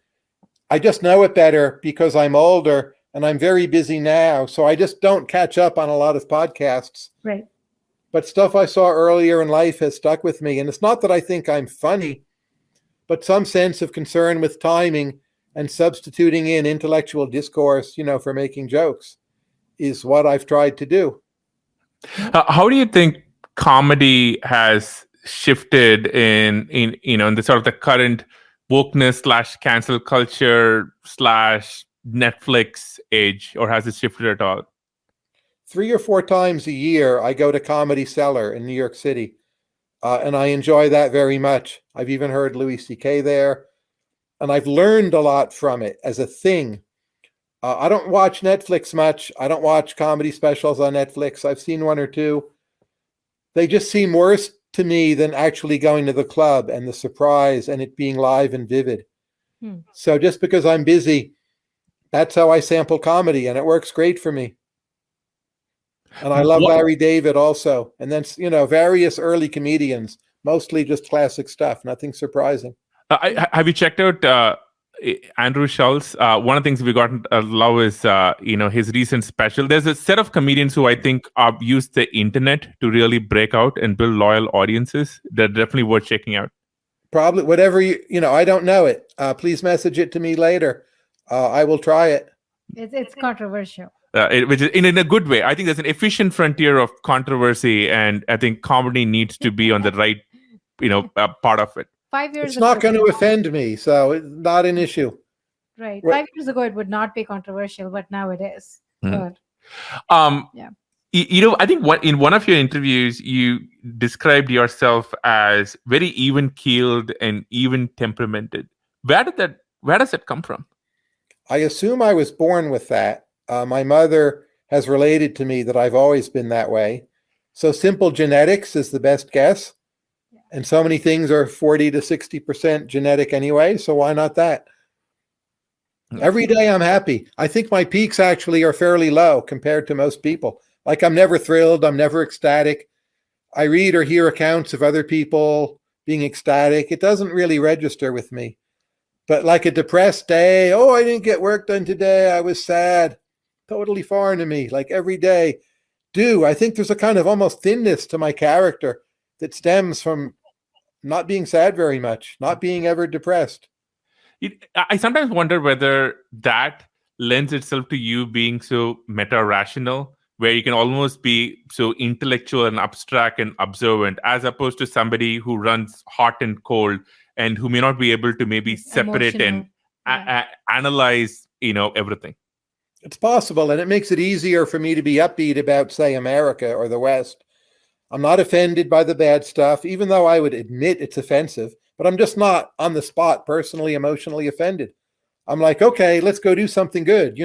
I just know it better because I'm older and I'm very busy now. So I just don't catch up on a lot of podcasts. Right. But stuff I saw earlier in life has stuck with me. And it's not that I think I'm funny, but some sense of concern with timing and substituting in intellectual discourse, for making jokes is what I've tried to do. How do you think comedy has shifted in the sort of the current wokeness / cancel culture / Netflix age, or has it shifted at all? 3 or 4 times a year, I go to Comedy Cellar in New York City, and I enjoy that very much. I've even heard Louis C.K. there, and I've learned a lot from it as a thing. I don't watch Netflix much. I don't watch comedy specials on Netflix. I've seen 1 or 2. They just seem worse to me than actually going to the club and the surprise and it being live and vivid. So just because I'm busy, that's how I sample comedy, and it works great for me. And I love Larry David also. And then, various early comedians, mostly just classic stuff, nothing surprising. Have you checked out Andrew Schulz? One of the things we got love is his recent special. There's a set of comedians who I think have used the internet to really break out and build loyal audiences. They're definitely worth checking out. Probably whatever I don't know it. Please message it to me later. I will try it. It's controversial. Which is in a good way. I think there's an efficient frontier of controversy, and I think comedy needs to be on the right, part of it. 5 years It's ago, not going to offend me, so it's not an issue. right. Right. 5 years ago, it would not be controversial, but now it is. But, Yeah. I think in one of your interviews, you described yourself as very even-keeled and even-temperamented. Where does that come from? I assume I was born with that. My mother has related to me that I've always been that way. So simple genetics is the best guess. And so many things are 40 to 60% genetic anyway. So why not that? Every day I'm happy. I think my peaks actually are fairly low compared to most people. Like I'm never thrilled. I'm never ecstatic. I read or hear accounts of other people being ecstatic. It doesn't really register with me. But like a depressed day, I didn't get work done today. I was sad. Totally foreign to me. Like every day. I think there's a kind of almost thinness to my character that stems from not being sad very much, not being ever depressed. I sometimes wonder whether that lends itself to you being so meta-rational, where you can almost be so intellectual and abstract and observant, as opposed to somebody who runs hot and cold and who may not be able to maybe separate and analyze, everything. It's possible, and it makes it easier for me to be upbeat about, say, America or the West. I'm not offended by the bad stuff, even though I would admit it's offensive, but I'm just not on the spot personally, emotionally offended. I'm like, okay, let's go do something good,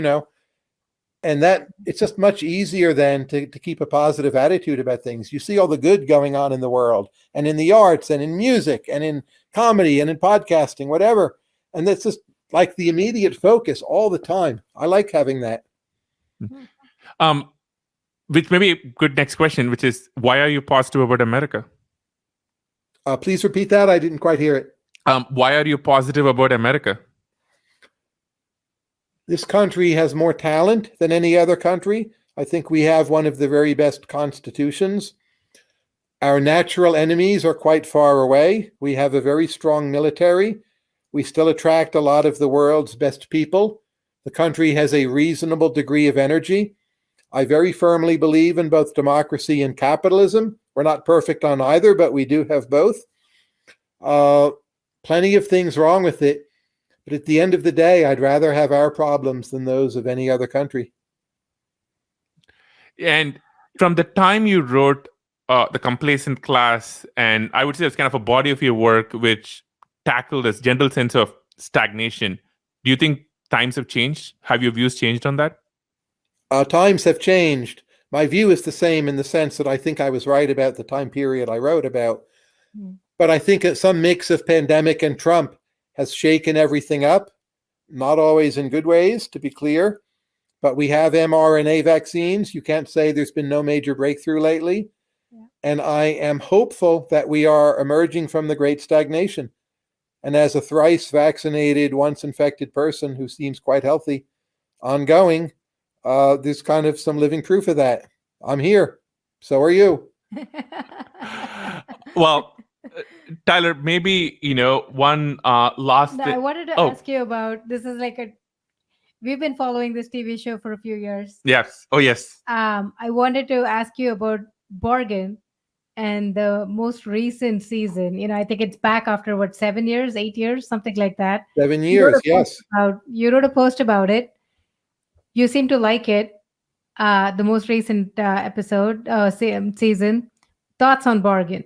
and that it's just much easier then to keep a positive attitude about things. You see all the good going on in the world and in the arts and in music and in comedy and in podcasting, whatever. And that's just like the immediate focus all the time. I like having that. Which may be a good next question, which is, why are you positive about America? Please repeat that. I didn't quite hear it. Why are you positive about America? This country has more talent than any other country. I think we have one of the very best constitutions. Our natural enemies are quite far away. We have a very strong military. We still attract a lot of the world's best people. The country has a reasonable degree of energy. I very firmly believe in both democracy and capitalism. We're not perfect on either, but we do have both. Plenty of things wrong with it. But at the end of the day, I'd rather have our problems than those of any other country. And from the time you wrote The Complacent Class, and I would say it's kind of a body of your work which tackled this general sense of stagnation, do you think times have changed? Have your views changed on that? Times have changed. My view is the same in the sense that I think I was right about the time period I wrote about. But I think that some mix of pandemic and Trump has shaken everything up, not always in good ways, to be clear. But we have mRNA vaccines. You can't say there's been no major breakthrough lately. Yeah. And I am hopeful that we are emerging from the great stagnation. And as a thrice vaccinated, once infected person who seems quite healthy, ongoing, there's kind of some living proof of that. I'm here. So are you. Well, Tyler, maybe, one last thing. I wanted to ask you about, this is like we've been following this TV show for a few years. Yes. Oh, yes. I wanted to ask you about Borgen and the most recent season. I think it's back after 7 years, 8 years, something like that. 7 years, yes. You wrote a post about it. You seem to like it. The most recent season. Thoughts on Borgen?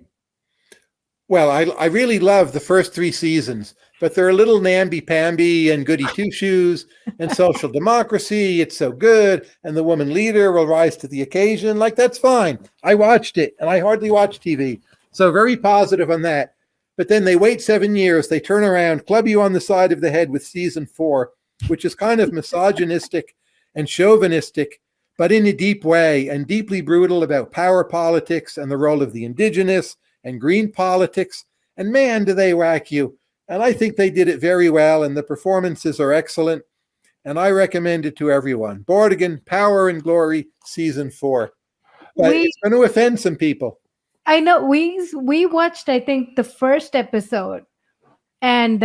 Well, I really love the first 3 seasons, but they're a little namby-pamby and goody two-shoes and social democracy. It's so good. And the woman leader will rise to the occasion. Like, that's fine. I watched it and I hardly watch TV. So very positive on that. But then they wait 7 years. They turn around, club you on the side of the head with season 4, which is kind of misogynistic and chauvinistic, but in a deep way, and deeply brutal about power politics and the role of the indigenous and green politics, and man, do they whack you. And I think they did it very well, and the performances are excellent, and I recommend it to everyone. Borgen, Power and Glory, season 4. But it's going to offend some people. I know. We watched, I think, the first episode. And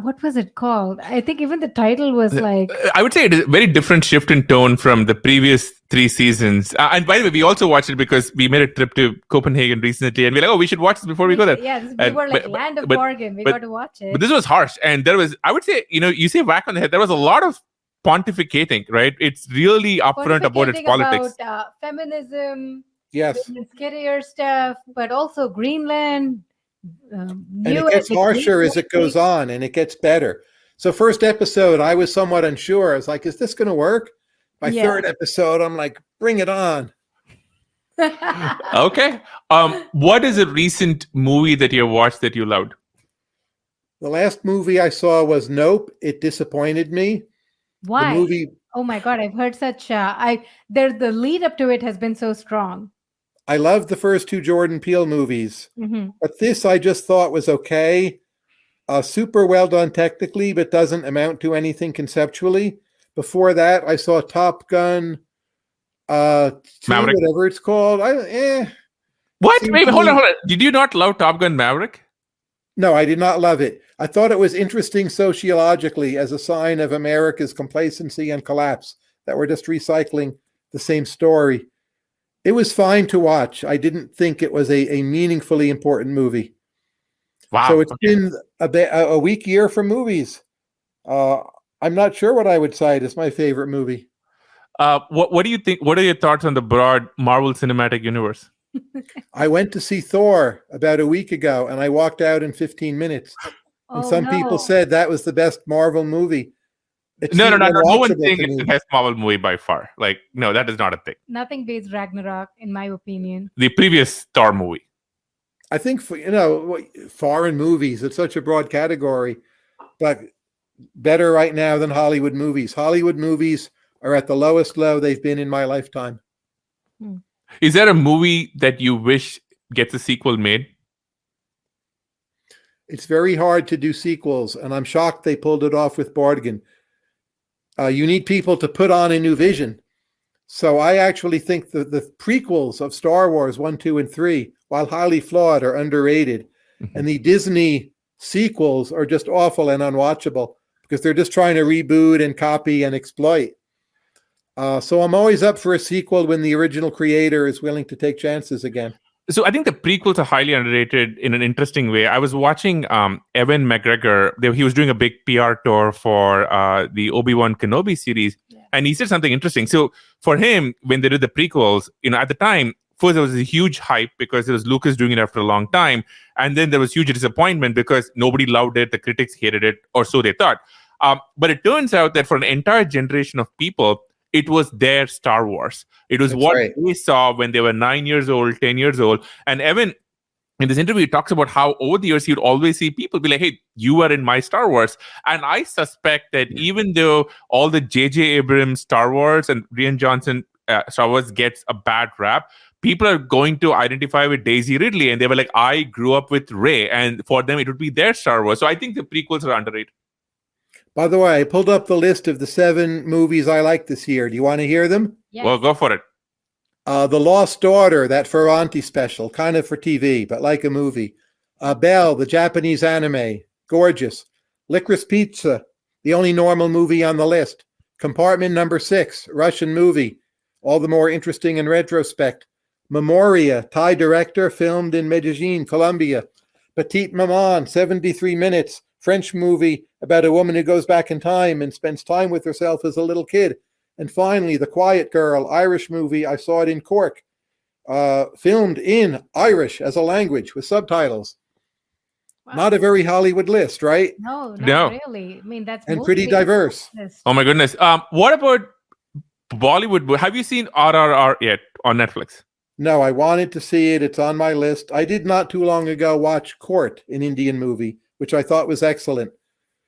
what was it called? I think even the title was like... I would say it is a very different shift in tone from the previous 3 seasons. And by the way, we also watched it because we made a trip to Copenhagen recently. And we're like, we should watch this before we go there. Yeah, we were like, land of Borgen. We got to watch it. But this was harsh. And there was, I would say, you say whack on the head. There was a lot of pontificating, right? It's really upfront about its politics. About feminism. Yes. Scarier stuff, but also Greenland. And it gets harsher as it goes on, and it gets better. So first episode, I was somewhat unsure. I was like, is this going to work? By third episode, I'm like, bring it on. Okay. What is a recent movie that you watched that you loved? The last movie I saw was Nope. It disappointed me. Why? The movie... Oh my God, I've heard such... the lead up to it has been so strong. I loved the first 2 Jordan Peele movies, but this I just thought was okay. Super well done technically, but doesn't amount to anything conceptually. Before that, I saw Top Gun, 2, Maverick. Whatever it's called. What? Wait, hold on. Did you not love Top Gun Maverick? No, I did not love it. I thought it was interesting sociologically as a sign of America's complacency and collapse, that we're just recycling the same story. It was fine to watch. I didn't think it was a meaningfully important movie. Wow. So it's been a weak year for movies. I'm not sure what I would cite as my favorite movie. What do you think? What are your thoughts on the broad Marvel Cinematic Universe? I went to see Thor about a week ago, and I walked out in 15 minutes. And some people said that was the best Marvel movie. No one thinks it's the best Marvel movie by far. Like, no, that is not a thing. Nothing beats Ragnarok, in my opinion. The previous Thor movie. I think, foreign movies, it's such a broad category, but better right now than Hollywood movies. Hollywood movies are at the lowest low they've been in my lifetime. Is there a movie that you wish gets a sequel made? It's very hard to do sequels, and I'm shocked they pulled it off with Borgen. You need people to put on a new vision. So I actually think the prequels of Star Wars 1, 2, and 3 while highly flawed, are underrated. And the Disney sequels are just awful and unwatchable because they're just trying to reboot and copy and exploit. So I'm always up for a sequel when the original creator is willing to take chances again. So I think the prequels are highly underrated in an interesting way. I was watching Ewan McGregor. He was doing a big PR tour for the Obi-Wan Kenobi series, and he said something interesting. So for him, when they did the prequels, at the time, first there was a huge hype because there was Lucas doing it after a long time, and then there was huge disappointment because nobody loved it, the critics hated it, or so they thought. But it turns out that for an entire generation of people, it was their Star Wars. It was they saw when they were 9 years old, 10 years old. And Evan, in this interview, he talks about how over the years, he would always see people be like, hey, you are in my Star Wars. And I suspect that even though all the J.J. Abrams Star Wars and Rian Johnson Star Wars gets a bad rap, people are going to identify with Daisy Ridley. And they were like, I grew up with Rey. And for them, it would be their Star Wars. So I think the prequels are underrated. By the way, I pulled up the list of the 7 movies I liked this year. Do you want to hear them? Yes. Well, go for it. The Lost Daughter, that Ferranti special, kind of for TV, but like a movie. Belle, the Japanese anime, gorgeous. Licorice Pizza, the only normal movie on the list. Compartment Number 6, Russian movie, all the more interesting in retrospect. Memoria, Thai director, filmed in Medellin, Colombia. Petite Maman, 73 minutes, French movie about a woman who goes back in time and spends time with herself as a little kid. And finally, The Quiet Girl, Irish movie. I saw it in Cork, filmed in Irish as a language with subtitles. Wow. Not a very Hollywood list, right? No, not really. I mean, that's pretty diverse. Oh my goodness. What about Bollywood? Have you seen RRR yet on Netflix? No, I wanted to see it. It's on my list. I did not too long ago watch Court, an Indian movie, which I thought was excellent.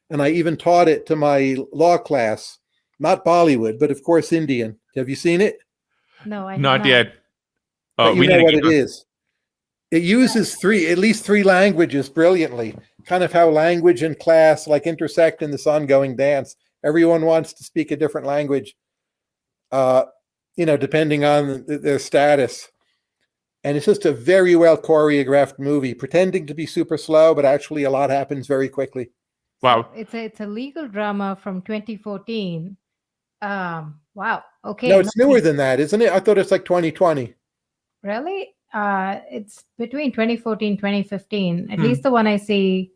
And I even taught it to my law class, not Bollywood, but of course Indian. Have you seen it? No, I have not yet. Oh, you know what it is. It uses at least three languages brilliantly. Kind of how language and class like intersect in this ongoing dance. Everyone wants to speak a different language, depending on their status. And it's just a very well choreographed movie, pretending to be super slow, but actually a lot happens very quickly. Wow. So it's a legal drama from 2014. Wow. Okay. No, it's newer than that, isn't it? I thought it's like 2020. Really? It's between 2014, 2015. At least the one I see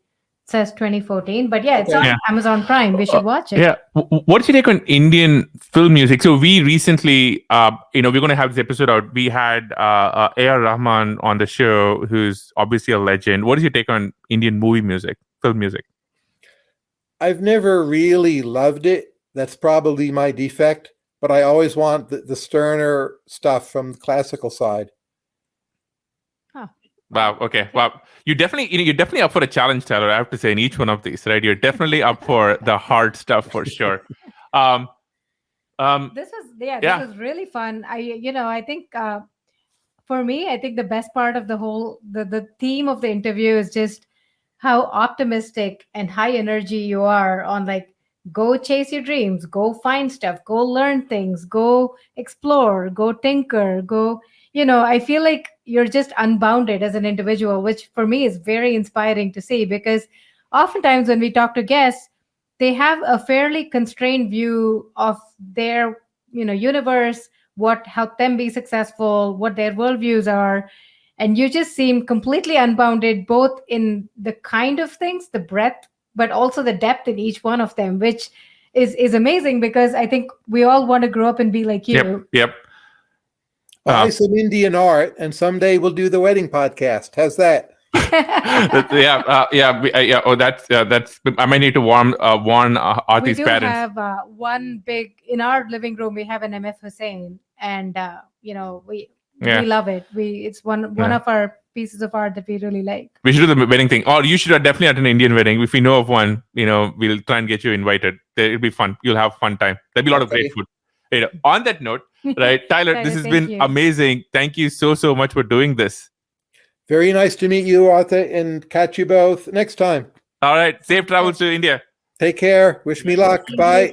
says 2014. But yeah, it's on Amazon Prime. We should watch it. Yeah. What's your take on Indian film music? So we recently, we're going to have this episode out. We had A.R. Rahman on the show, who's obviously a legend. What is your take on Indian movie music, film music? I've never really loved it. That's probably my defect. But I always want the sterner stuff from the classical side. Huh. Wow. Okay. Wow. You're definitely up for a challenge, Tyler. I have to say, in each one of these, right? You're definitely up for the hard stuff for sure. This was really fun. I think for me, I think the best part of the theme of the interview is just how optimistic and high energy you are on go chase your dreams, go find stuff, go learn things, go explore, go tinker, I feel like you're just unbounded as an individual, which for me is very inspiring to see, because oftentimes when we talk to guests, they have a fairly constrained view of their, universe, what helped them be successful, what their worldviews are. And you just seem completely unbounded, both in the kind of things, the breadth, but also the depth in each one of them, which is amazing, because I think we all want to grow up and be like you. Yep. Buy some Indian art, and someday we'll do the wedding podcast. How's that? That's. I might need to warn Aarthi's parents. We do have one big in our living room. We have an MF Hussain, and we love it. It's one of our pieces of art that we really like. We should do the wedding thing, or you should definitely at an Indian wedding. If we know of one, we'll try and get you invited. It'll be fun. You'll have a fun time. There'll be a lot of great food. On that note, right, Tyler, this has been amazing. Thank you so much for doing this. Very nice to meet you, Aarthi, and catch you both next time. All right. Safe travels to India. Take care. Wish me luck. Bye.